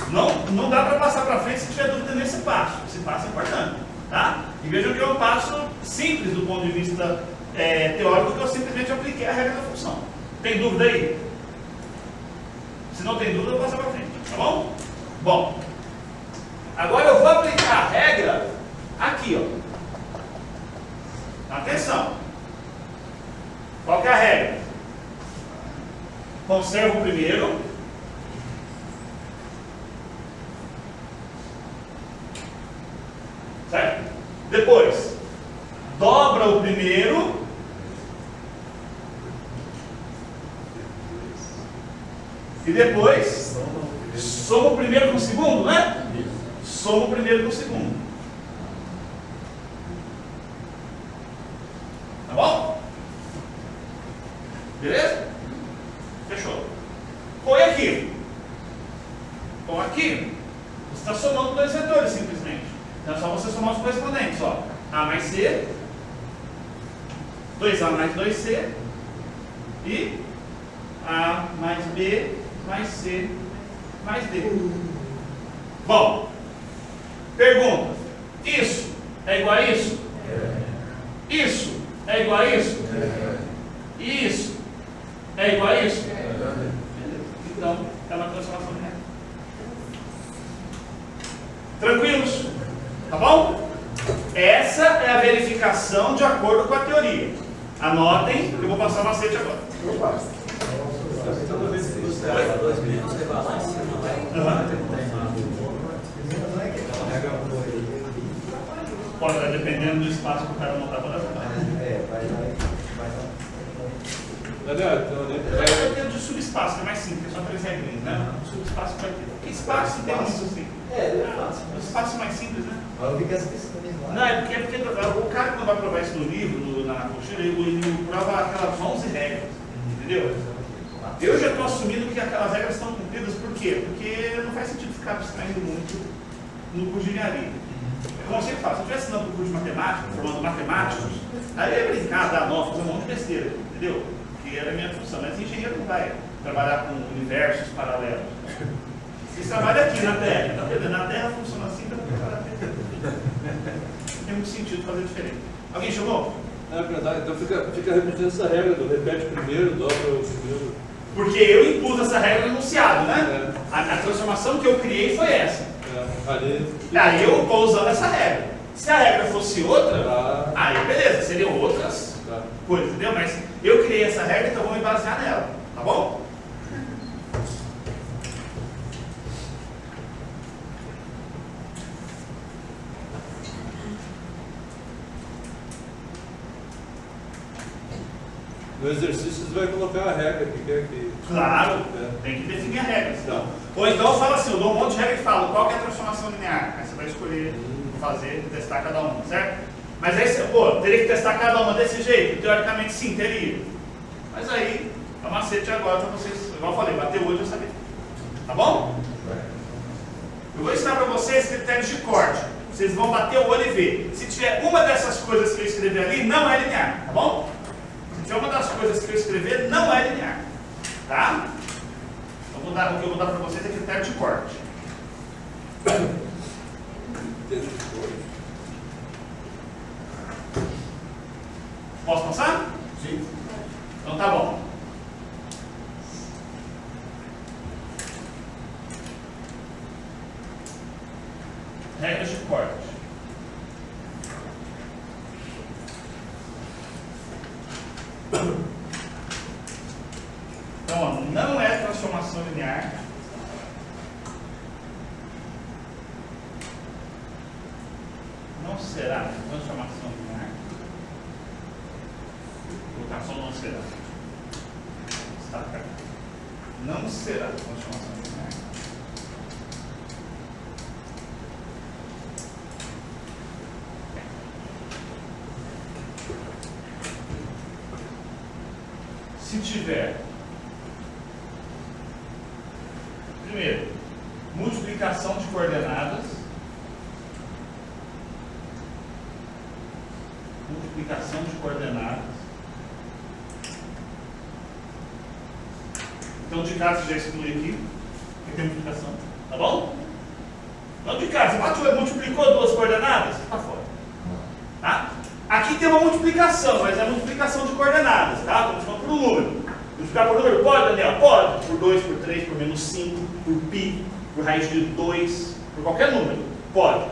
S1: Não dá para passar para frente se tiver dúvida nesse passo. Esse passo é importante. Tá? E vejam que é um passo simples do ponto de vista teórico, que eu simplesmente apliquei a regra da função. Tem dúvida aí? Se não tem dúvida, eu vou passar para frente. Tá bom? Bom. Agora eu vou aplicar a regra aqui, ó. Atenção. Qual que é a regra? Conserva o primeiro. Certo? Depois, dobra o primeiro. E depois, soma o primeiro com o segundo, né? Soma o primeiro com o segundo. Tá bom? Beleza? Fechou. Põe aqui. Põe aqui. Você está somando dois vetores, simplesmente. Então é só você somar os correspondentes, ó. A mais C, 2A mais 2C e A mais B mais C mais D. Bom, pergunta: isso é igual a isso? Isso é igual a isso? Isso é igual a isso? Então, é uma transformação linear. Tranquilos? Tá bom? Essa é a verificação de acordo com a teoria. Anotem, eu vou passar o macete agora.
S3: Toda vez que você erra 2 minutos, você vai lá em cima,
S1: Pode, dependendo do espaço que o cara montar para ajudar.
S3: vai lá.
S1: Vai ter de subespaço, que é mais simples, é só 3 regrinhas, né? Subespaço vai ter. Porque espaço tem muito assim.
S3: É fácil.
S1: O espaço mais simples, né?
S3: Mas eu vi que as questões lá.
S1: Não, é porque o cara que não vai provar isso no livro, na apostila, ele prova aquelas 11 regras, entendeu? Eu já estou assumindo que aquelas regras estão cumpridas, por quê? Porque não faz sentido ficar abstraindo muito no curso de engenharia. Como eu sempre falo, se eu estivesse ensinando o curso de matemática, formando matemáticos, aí eu ia brincar, dar nó, fazer um monte de besteira, entendeu? Que era a minha função, mas engenheiro não vai trabalhar com universos paralelos. Vocês trabalham aqui na Terra, tá vendo? Na Terra funciona assim, então não tem muito sentido fazer diferente. Alguém chamou?
S2: É verdade, então fica repetindo essa regra do repete primeiro, dobra o primeiro.
S1: Porque eu impus essa regra no enunciado, né? A transformação que eu criei foi essa. Aí eu estou usando essa regra. Se a regra fosse outra, aí beleza, seriam outras coisas, entendeu? Mas eu criei essa regra, então vou me basear nela, tá bom?
S2: No exercício você vai colocar a regra que quer que...
S1: Claro, tem que definir a regra. Então. Ou então eu falo assim, eu dou um monte de regra e falo qual que é a transformação linear. Aí você vai escolher fazer, testar cada uma, certo? Mas aí você, teria que testar cada uma desse jeito? Teoricamente sim, teria. Mas aí, é um macete agora para vocês, igual eu falei, bateu hoje eu sabia. Tá bom? Eu vou ensinar para vocês critérios de corte. Vocês vão bater o olho e ver. Se tiver uma dessas coisas que eu escrevi ali, não é linear, tá bom? Se tiver uma das coisas que eu escrever, não é linear. Tá? Então, o que eu vou dar para vocês é critério de corte. Posso passar?
S3: Sim.
S1: Então tá bom. Regras de corte. Então, ó, não é transformação linear. Não será transformação linear. Vou colocar só não será. Está certo. não será transformação linear. Se tiver, primeiro, multiplicação de coordenadas, então de casa você já exclui aqui, porque tem multiplicação, tá bom? Então de casa, você multiplicou duas coordenadas, está fora, tá? Aqui tem uma multiplicação, mas é multiplicação de coordenadas, tá? Estamos falando por um número. Multiplicar por número? Pode, Daniel? Pode. Por 2, por 3, por menos 5, por π, por raiz de 2, por qualquer número. Pode.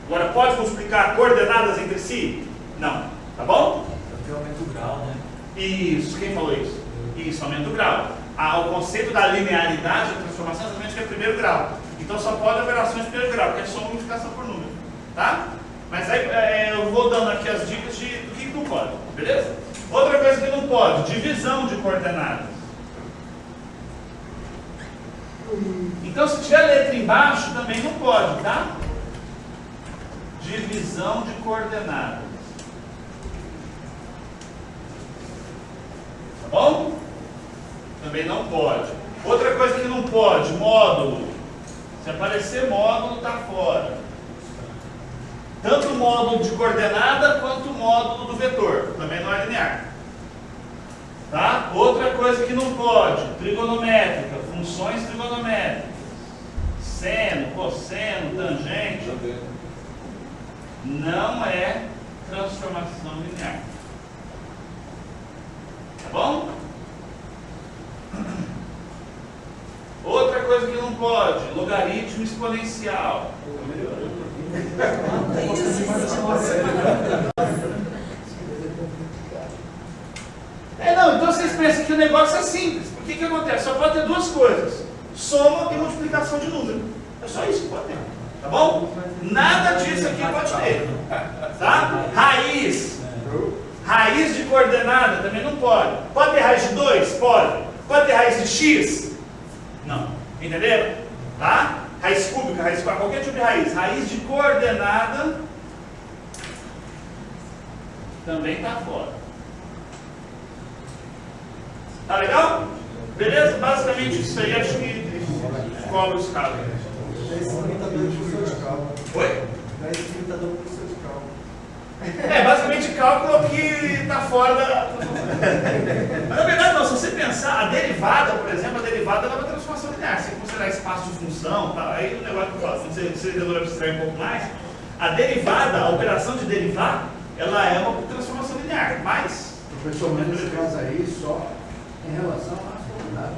S1: Agora, pode multiplicar coordenadas entre si? Não. Tá bom?
S2: Porque aumenta o grau, né?
S1: Isso. Quem falou isso? Isso, aumenta o grau. O conceito da linearidade da transformação é exatamente que é primeiro grau. Então, só pode operações de primeiro grau, que é só multiplicação por número. Tá? Mas aí eu vou dando aqui as dicas de do que não pode. Beleza? Outra coisa que não pode, divisão de coordenadas. Então, se tiver letra embaixo, também não pode, tá? Divisão de coordenadas. Tá bom? Também não pode. Outra coisa que não pode, módulo. Se aparecer módulo, está fora. Tanto o módulo de coordenada quanto o módulo do vetor. Também não é linear. Tá? Outra coisa que não pode, trigonométrica, funções trigonométricas. Seno, cosseno, tangente. Não é transformação linear. Tá bom? Outra coisa que não pode, logaritmo exponencial. Não, então vocês pensam que o negócio é simples. O que acontece? Só pode ter duas coisas: soma e multiplicação de número. É só isso que pode ter. Tá bom? Nada disso aqui pode ter. Tá? Raiz de coordenada também não pode. Pode ter raiz de 2? Pode. Pode ter raiz de x? Não. Entenderam? Tá? Raiz cúbica, raiz quadrada, qualquer tipo de raiz. Raiz de coordenada também está fora. Tá legal? Beleza? Basicamente isso aí, acho que cobre os casos. Oi? Basicamente cálculo que está fora da... Mas na verdade não, se você pensar, a derivada, por exemplo, a derivada é uma transformação linear. Se você considerar espaço de função, tá? Aí o negócio que eu falo, quando você abstrai um pouco mais, a derivada, a operação de derivar, ela é uma transformação linear, mas...
S7: Professor, mas nesse caso aí só em relação às coordenadas.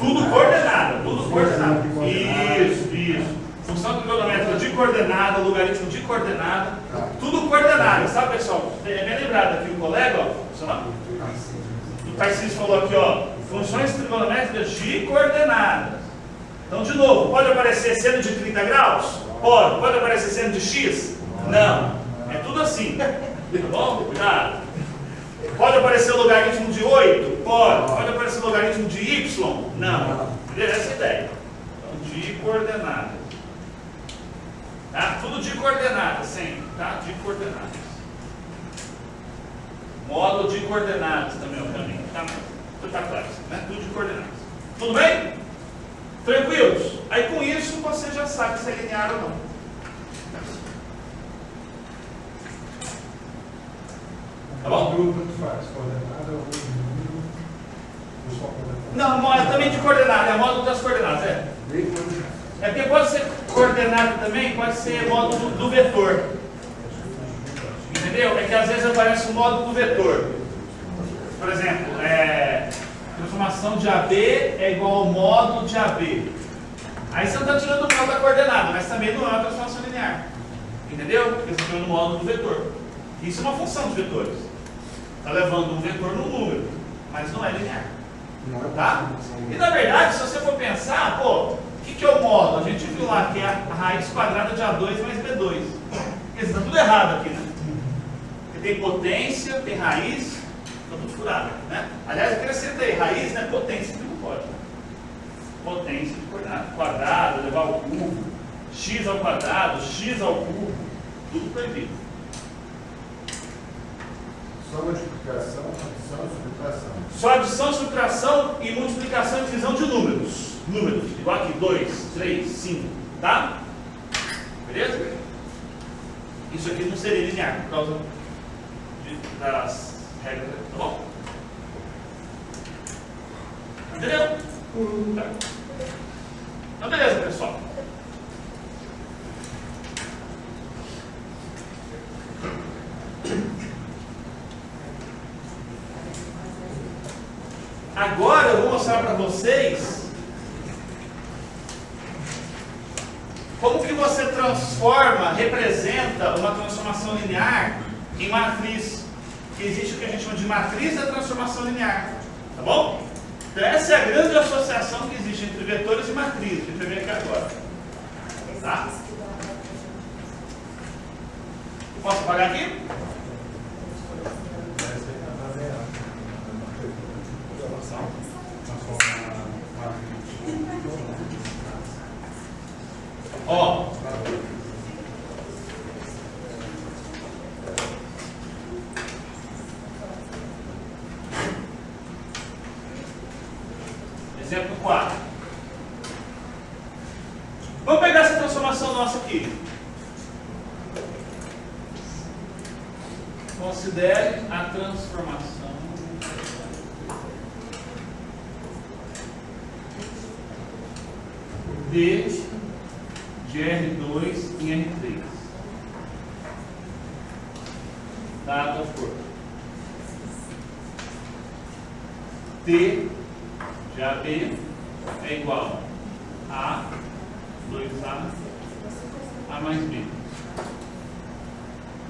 S7: Tudo
S1: coordenada, tudo coordenada. Isso. Função trigonométrica de coordenada, logaritmo de coordenada, tudo coordenada, sabe, pessoal? É bem lembrado aqui o colega, ó, o Tarcísio falou aqui, ó, funções trigonométricas de coordenadas. Então, de novo, pode aparecer seno de 30 graus? Pode. Pode aparecer seno de x? Não. É tudo assim. Tá bom? Cuidado. Pode aparecer logaritmo de 8? Pode. Pode aparecer logaritmo de y? Não. Essa é a ideia. Então, de coordenadas. Tá? Tudo de coordenadas, sempre, tá? De coordenadas. Módulo de coordenadas também é o caminho, tá? Tudo tá claro, né? Tudo de coordenadas. Tudo bem? Tranquilos? Aí com isso você já sabe se é linear ou não. Tá bom?
S7: Tanto faz, coordenada ou número, ou só coordenada?
S1: Não, é também de coordenada, é módulo das coordenadas, é. É porque pode ser coordenada também, pode ser módulo do vetor. Entendeu? É que às vezes aparece o módulo do vetor. Por exemplo, transformação de AB é igual ao módulo de AB. Aí você não está tirando o módulo da coordenada, mas também não é uma transformação linear. Entendeu? Porque você está tirando o módulo do vetor. Isso é uma função de vetores. Está levando um vetor no número, mas não é linear. Tá? E na verdade, se você for pensar, pô, o que é o módulo? A gente viu lá que é a raiz quadrada de A2 mais B2. Está tudo errado aqui, né? Porque tem potência, tem raiz, está tudo furado, né? Aliás, acrescenta aí, raiz, né? Potência, que não pode. potência de coordenada quadrada, elevar ao cubo, x ao quadrado, x ao cubo, tudo proibido.
S7: Só multiplicação, adição, subtração.
S1: Só adição, subtração e multiplicação e divisão de números. Números, igual aqui, 2, 3, 5, tá? Beleza? Isso aqui não seria linear por causa das regras, tá bom? Entendeu? Tá. Então, beleza, pessoal. Agora eu vou mostrar para vocês como que você transforma, representa uma transformação linear em matriz. Que existe o que a gente chama de matriz da transformação linear. Tá bom? Então essa é a grande associação que existe entre vetores e matrizes. Que a gente vai ver aqui agora. Tá? Posso apagar aqui? Ó, exemplo 4. Vamos pegar essa transformação nossa aqui. Considere a transformação de R2 em R3, dada por T de AB é igual a 2A A mais B.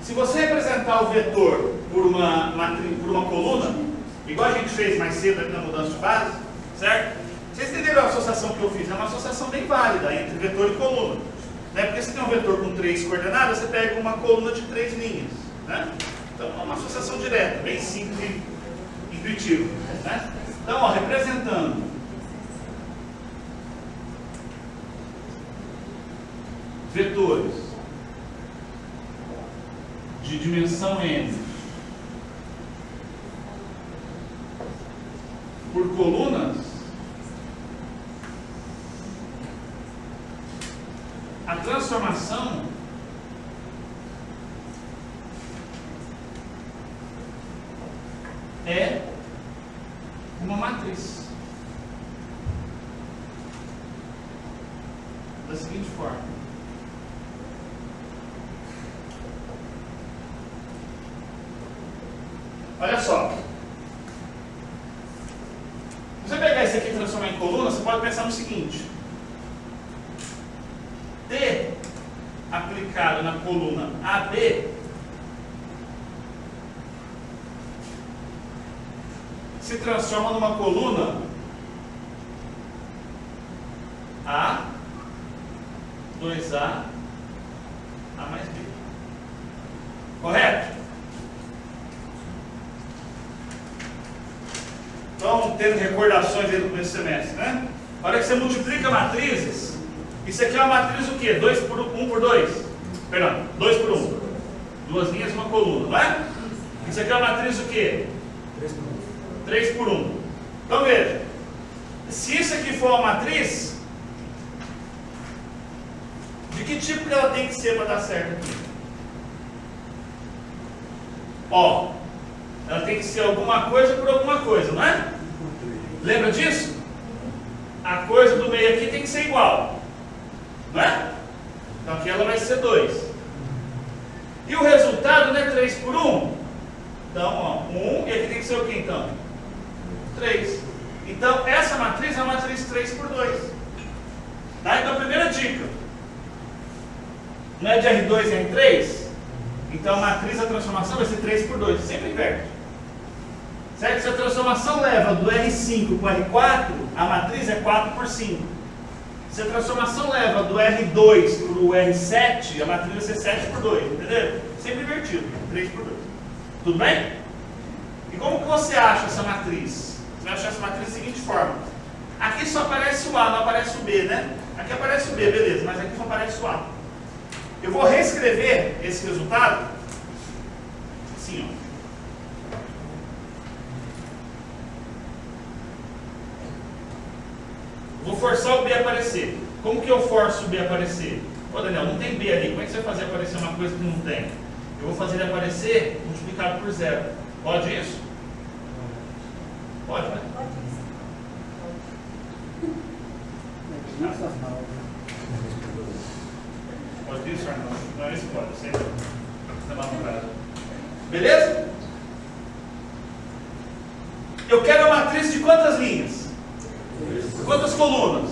S1: Se você representar o vetor por uma coluna, igual a gente fez mais cedo aqui na mudança de base, certo? Vocês entenderam a associação que eu fiz? É uma associação bem válida entre vetor e coluna. Né? Porque se tem um vetor com 3 coordenadas, você pega uma coluna de 3 linhas. Né? Então é uma associação direta, bem simples e intuitiva. Né? Então, ó, representando vetores de dimensão n por colunas, a transformação é uma matriz da seguinte forma. Olha só. Se você pegar esse aqui e transformar em coluna, você pode pensar no seguinte. T aplicado na coluna AB se transforma numa coluna A, 2A, A mais B. Correto? Então, tendo recordações aí do primeiro semestre, né? A hora que você multiplica matrizes, isso aqui é uma matriz o quê? 2 por 1 por 2? Perdão, 2 por 1. Duas linhas e uma coluna, não é? Isso aqui é uma matriz o quê? 3 por 1. Então veja, se isso aqui for uma matriz, de que tipo que ela tem que ser para dar certo aqui? Ó, ela tem que ser alguma coisa por alguma coisa, não é? Lembra disso? A coisa do meio aqui tem que ser igual, não é? Então aqui ela vai ser 2. E o resultado não é 3 por 1? Então, ó, 1, e aqui tem que ser o que então? 3. Então, essa matriz é uma matriz 3 por 2. Tá? Então, a primeira dica. Não é de R2 em R3? Então, a matriz da transformação vai ser 3 por 2. Sempre inverte. Certo? Se a transformação leva do R5 para o R4, a matriz é 4 por 5. Se a transformação leva do R2 para o R7, a matriz vai ser 7 por 2. Entendeu? Sempre invertido. 3 por 2. Tudo bem? E como que você acha essa matriz? Você vai achar essa matriz da seguinte forma. Aqui só só aparece o A, não aparece o B, né? Aqui aparece o B, beleza, mas aqui só aparece o A. Eu vou reescrever esse resultado assim, ó. Vou forçar o B a aparecer. Como que eu forço o B a aparecer? Ô Daniel, não tem B ali, como é que você vai fazer aparecer uma coisa que não tem? Eu vou fazer ele aparecer multiplicado por 0. Pode isso? Pode, né? Pode isso, Arnaldo? Não é isso, pode. Sempre. Beleza? Eu quero a matriz de quantas linhas? Quantas colunas?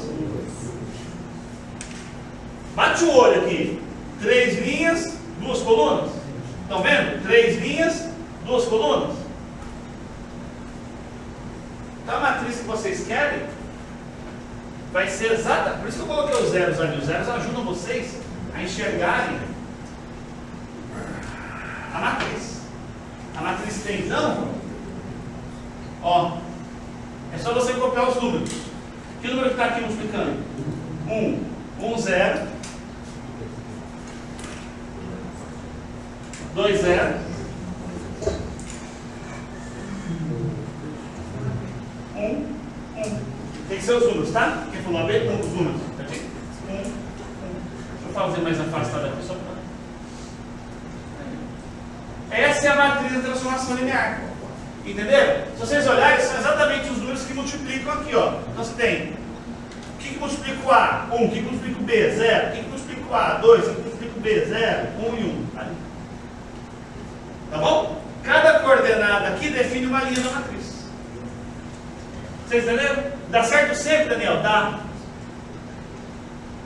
S1: Bate o olho aqui. 3 linhas, 2 colunas. Estão vendo? 3 linhas, 2 colunas. Então a matriz que vocês querem vai ser exata. Por isso que eu coloquei os zeros ali. Os zeros ajudam vocês a enxergarem a matriz. A matriz tem então, ó, é só você copiar os números. Que número que está aqui multiplicando? 1, 0, 2, 0, 1. Tem que ser os números, tá? Quem falou a B? Os números. Deixa eu fazer mais afastado aqui só para. Essa é a matriz da transformação linear. Entenderam? Se vocês olharem, são exatamente os números que multiplicam aqui, ó. Então você tem. O que multiplica o A? 1. O que multiplica o B? 0. O que multiplica o A? 2. O que multiplica o B? 0. 1 e 1. Tá bom? Cada coordenada aqui define uma linha da matriz. Vocês entenderam? Dá certo sempre, Daniel? Dá.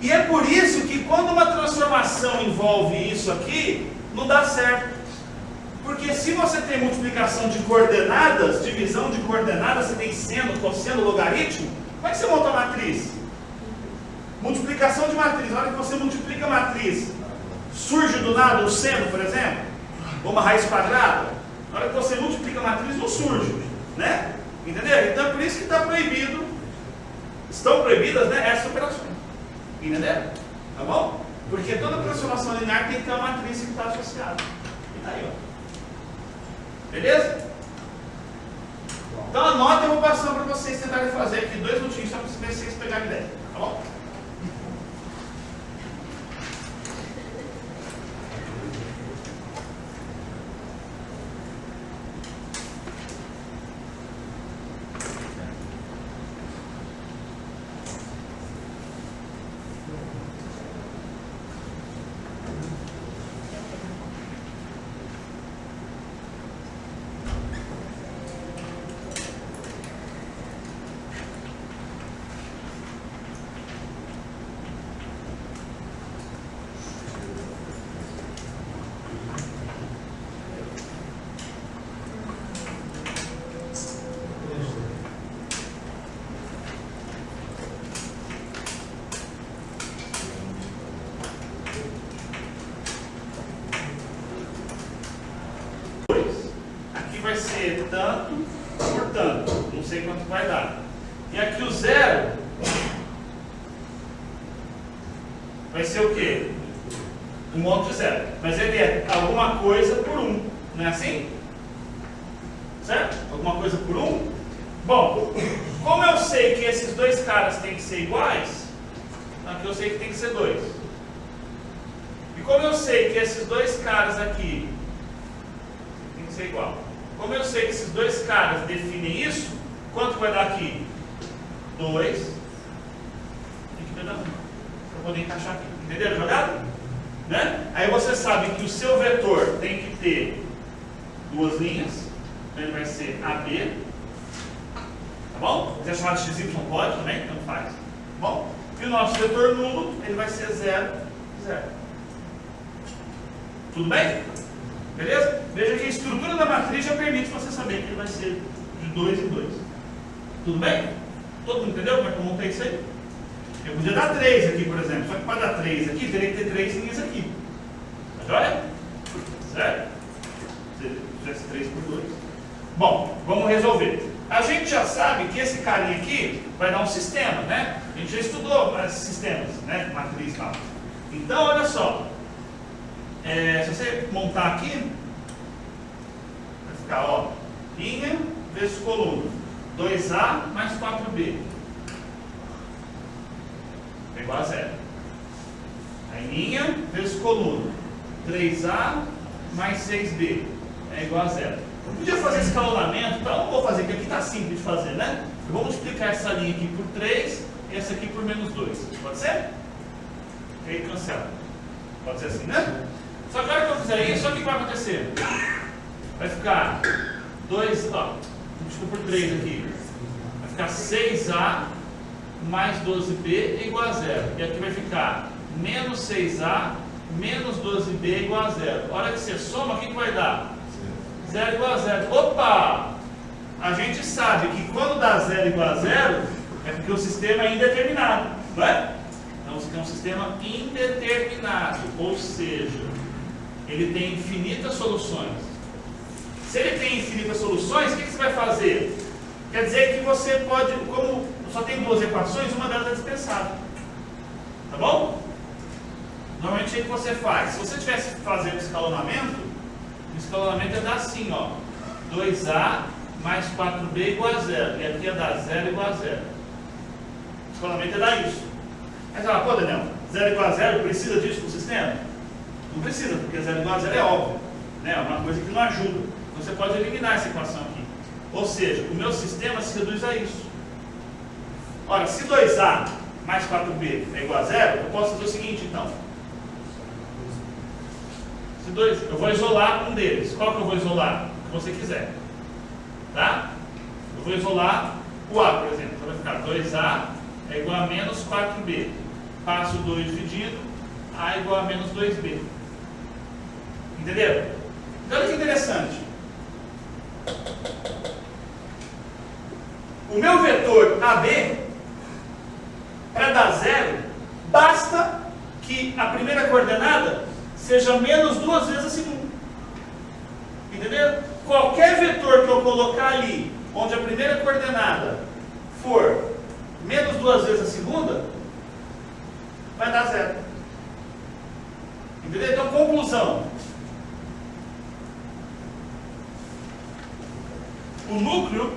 S1: E é por isso que quando uma transformação envolve isso aqui, não dá certo. Porque se você tem multiplicação de coordenadas, divisão de coordenadas, você tem seno, cosseno, logaritmo, como é que você monta a matriz? Multiplicação de matriz. Na hora que você multiplica a matriz, surge do nada um seno, por exemplo, ou uma raiz quadrada. Na hora que você multiplica a matriz, não surge, né? Entendeu? Então é por isso que está proibido, estão proibidas, né, essas operações. Entenderam? Tá bom? Porque toda transformação linear tem que ter uma matriz que está associada. E tá aí, ó. Beleza? Então anota, eu vou passando para vocês tentarem fazer aqui 2 minutinhos só para vocês pegarem ideia. Tá bom? Vai ser tanto por tanto, não sei quanto vai dar. E aqui o 0 vai ser o quê? Um monte de 0. Mas ele é alguma coisa por 1, não é assim? Certo? Alguma coisa por 1? Bom, como eu sei que esses dois caras têm que ser iguais, aqui eu sei que tem que ser 2. E como eu sei que esses dois caras aqui tem que ser igual. Como eu sei que esses dois caras definem isso, quanto vai dar aqui? 2. Tem que pegar 1 para poder encaixar aqui. Entenderam a jogada? Né? Aí você sabe que o seu vetor tem que ter 2 linhas. Então ele vai ser AB. Tá bom? Se quiser chamar de XY pode também, tanto faz. Tá bom? E o nosso vetor nulo, ele vai ser 0, 0. Tudo bem? Beleza? Veja que a estrutura da matriz já permite você saber que ele vai ser de 2 em 2. Tudo bem? Todo mundo entendeu como é que eu montei isso aí? Eu podia dar 3 aqui, por exemplo. Só que para dar 3 aqui, teria que ter 3 linhas aqui. Tá joia? Certo? Se fizesse 3 por 2. Bom, vamos resolver. A gente já sabe que esse carinha aqui vai dar um sistema, né? A gente já estudou sistemas, né? Matriz e tal. Então, olha só. Se você montar aqui, vai ficar, ó, linha vezes coluna. 2A mais 4B. É igual a 0. Aí linha vezes coluna. 3A mais 6B. É igual a 0. Eu podia fazer escalonamento, então eu não vou fazer, porque aqui está simples de fazer, né? Eu vou multiplicar essa linha aqui por 3 e essa aqui por menos 2. Pode ser? E aí cancela. Pode ser assim, né? Só que na hora que eu fizer isso, o que vai acontecer? Vai ficar 2, ó, desculpa por 3 aqui. Vai ficar 6A mais 12B igual a 0. E aqui vai ficar menos 6A menos 12B igual a 0. A hora que você soma, o que vai dar? 0 igual a 0. Opa! A gente sabe que quando dá 0 igual a 0, é porque o sistema é indeterminado, não é? Então, é um sistema indeterminado, ou seja, ele tem infinitas soluções. Se ele tem infinitas soluções, o que você vai fazer? Quer dizer que você pode, como só tem duas equações, uma delas é dispensável. Tá bom? Normalmente o que você faz? Se você estivesse fazendo escalonamento, o escalonamento ia dar assim, ó. 2A mais 4B igual a 0. E aqui ia dar 0 igual a 0. O escalonamento ia dar isso. Aí você fala, pô, Daniel, 0 igual a 0, precisa disso no sistema? Não precisa, porque 0 igual a 0 é óbvio. Né? É uma coisa que não ajuda. Então você pode eliminar essa equação aqui. Ou seja, o meu sistema se reduz a isso. Ora, se 2A mais 4B é igual a 0, eu posso fazer o seguinte, então. Eu vou isolar um deles. Qual que eu vou isolar? O que você quiser. Tá? Eu vou isolar o A, por exemplo. Então vai ficar 2A é igual a menos 4B. Passo 2 dividindo, A é igual a menos 2B. Entenderam? Então olha que interessante. O meu vetor AB, para dar 0, basta que a primeira coordenada seja menos 2 vezes a segunda. Entendeu? Qualquer vetor que eu colocar ali, onde a primeira coordenada for menos 2 vezes a segunda, vai dar 0. Entendeu? Então, conclusão. O núcleo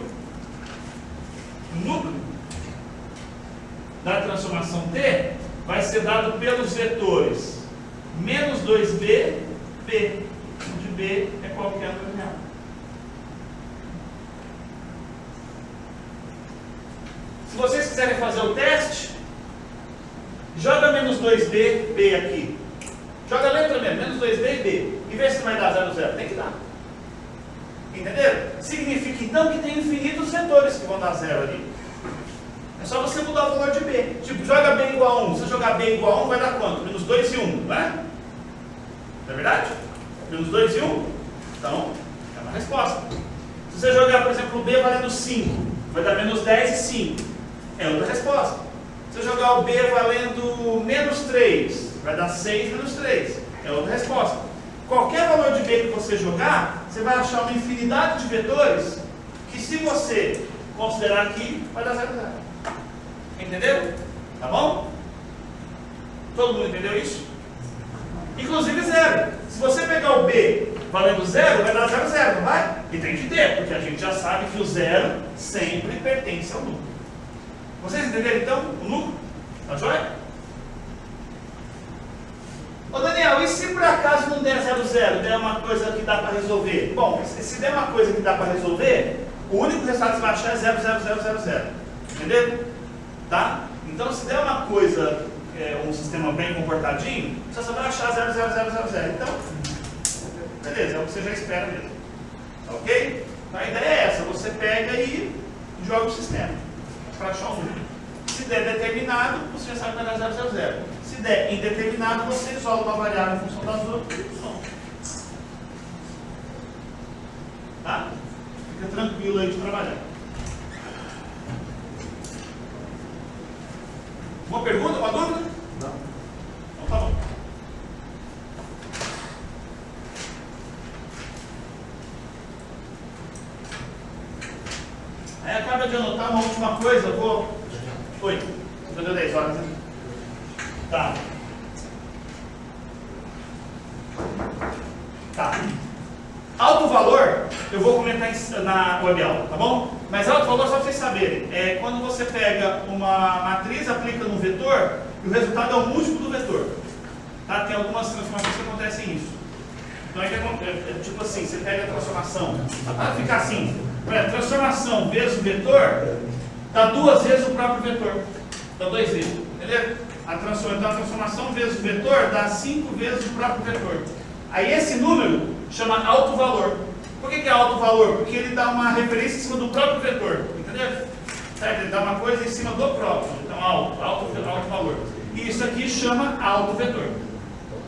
S1: da transformação T vai ser dado pelos vetores menos 2B, B, onde B é qualquer número real. Se vocês quiserem fazer o teste, joga menos 2B, B aqui. Joga a letra mesmo, menos 2B e B. E vê se vai dar 0, 0. Tem que dar. Entenderam? Significa então que tem infinitos vetores que vão dar 0 ali. É só você mudar o valor de B. Tipo, joga B igual a 1. Se você jogar B igual a 1, vai dar quanto? Menos 2 e 1, não é? Não é verdade? Menos 2 e 1. Então, é uma resposta. Se você jogar, por exemplo, o B valendo 5, vai dar menos 10 e 5. É outra resposta. Se você jogar o B valendo menos 3, vai dar 6 menos 3. É outra resposta. Qualquer valor de B que você jogar, você vai achar uma infinidade de vetores que, se você considerar aqui, vai dar 0, 0. Entendeu? Tá bom? Todo mundo entendeu isso? Inclusive 0. Se você pegar o B valendo 0, vai dar 0, 0, não vai? E tem que ter, porque a gente já sabe que o 0 sempre pertence ao núcleo. Vocês entenderam então o núcleo? Tá joia? Ô Daniel, e se por acaso não der 0, 0, der uma coisa que dá para resolver? Bom, se der uma coisa que dá para resolver, o único resultado que você vai achar é 0, 0, 0, 0, 0. Entendeu? Tá? Então, se der uma coisa, um sistema bem comportadinho, você só vai achar 0, 0, 0, 0, 0. Então, beleza, é o que você já espera mesmo. Tá ok? Então, a ideia é essa, você pega e joga o sistema para achar um número. Se der determinado, você já sabe que vai dar 0, 0, 0. Se der indeterminado, você isola uma variável em função das outras e soma. Tá? Fica tranquilo aí de trabalhar. Uma pergunta, uma dúvida? Não. Então tá bom. de anotar uma última coisa, eu vou... Oi, você deu 10 horas, né? Tá. Tá. Alto valor, eu vou comentar na web aula, tá bom? Mas alto valor, só para vocês saberem, é quando você pega uma matriz, aplica num vetor, e o resultado é o múltiplo do vetor. Tá? Tem algumas transformações que acontecem isso. Então é tipo assim, você pega a transformação, para ficar assim, transformação vezes o vetor, dá 2 vezes o próprio vetor. Dá 2 vezes, entendeu? Então a transformação vezes o vetor dá 5 vezes o próprio vetor. Aí esse número chama alto valor. Por que é alto valor? Porque ele dá uma referência em cima do próprio vetor, entendeu? Certo? Ele dá uma coisa em cima do próprio, então alto valor. E isso aqui chama alto vetor.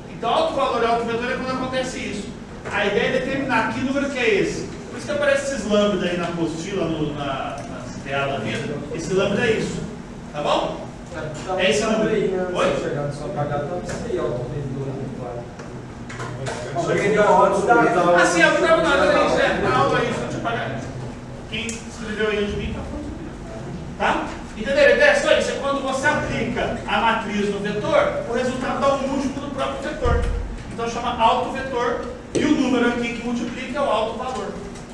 S1: Então alto valor e alto vetor é quando acontece isso. A ideia é determinar que número que é esse. Por isso que aparece esses lambda aí na apostila, na CTA da vida. Esse lambda é isso. Tá bom? É esse número aí. Oi?
S8: Chegar no seu pagado, não precisa ir alto vendedor,
S1: Assim, eu não estava nada, gente, né? Na aula aí, só te pagar. Quem escreveu aí de mim, tá falando. Tá? Entenderam? A ideia é só isso. É quando você aplica a matriz no vetor, o resultado dá um múltiplo do próprio vetor. Então chama alto vetor e o número aqui que multiplica é o alto valor.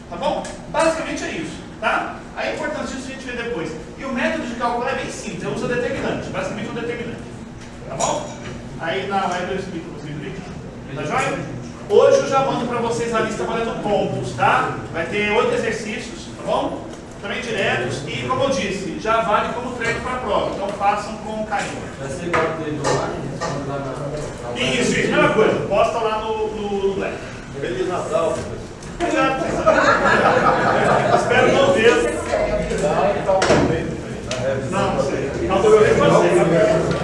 S1: Tá bom? Basicamente é isso. Tá? Aí é importante isso a gente ver depois. E o método de calcular é bem simples. Eu uso determinante. Basicamente um determinante. Tá bom? Aí na live eu explico para vocês. Tá joia? Hoje eu já mando para vocês a lista valendo pontos, tá? Vai ter 8 exercícios, tá bom? Também diretos e, como eu disse, já vale como treino para a prova. Então façam com carinho.
S8: Vai ser igual o dele online, lá na...
S1: Isso, mesma coisa. Posta lá no Black.
S3: Feliz Natal, professor.
S1: Obrigado. Espero não ver.
S3: Não, tá um momento,
S1: Não sei. Não, eu vi você.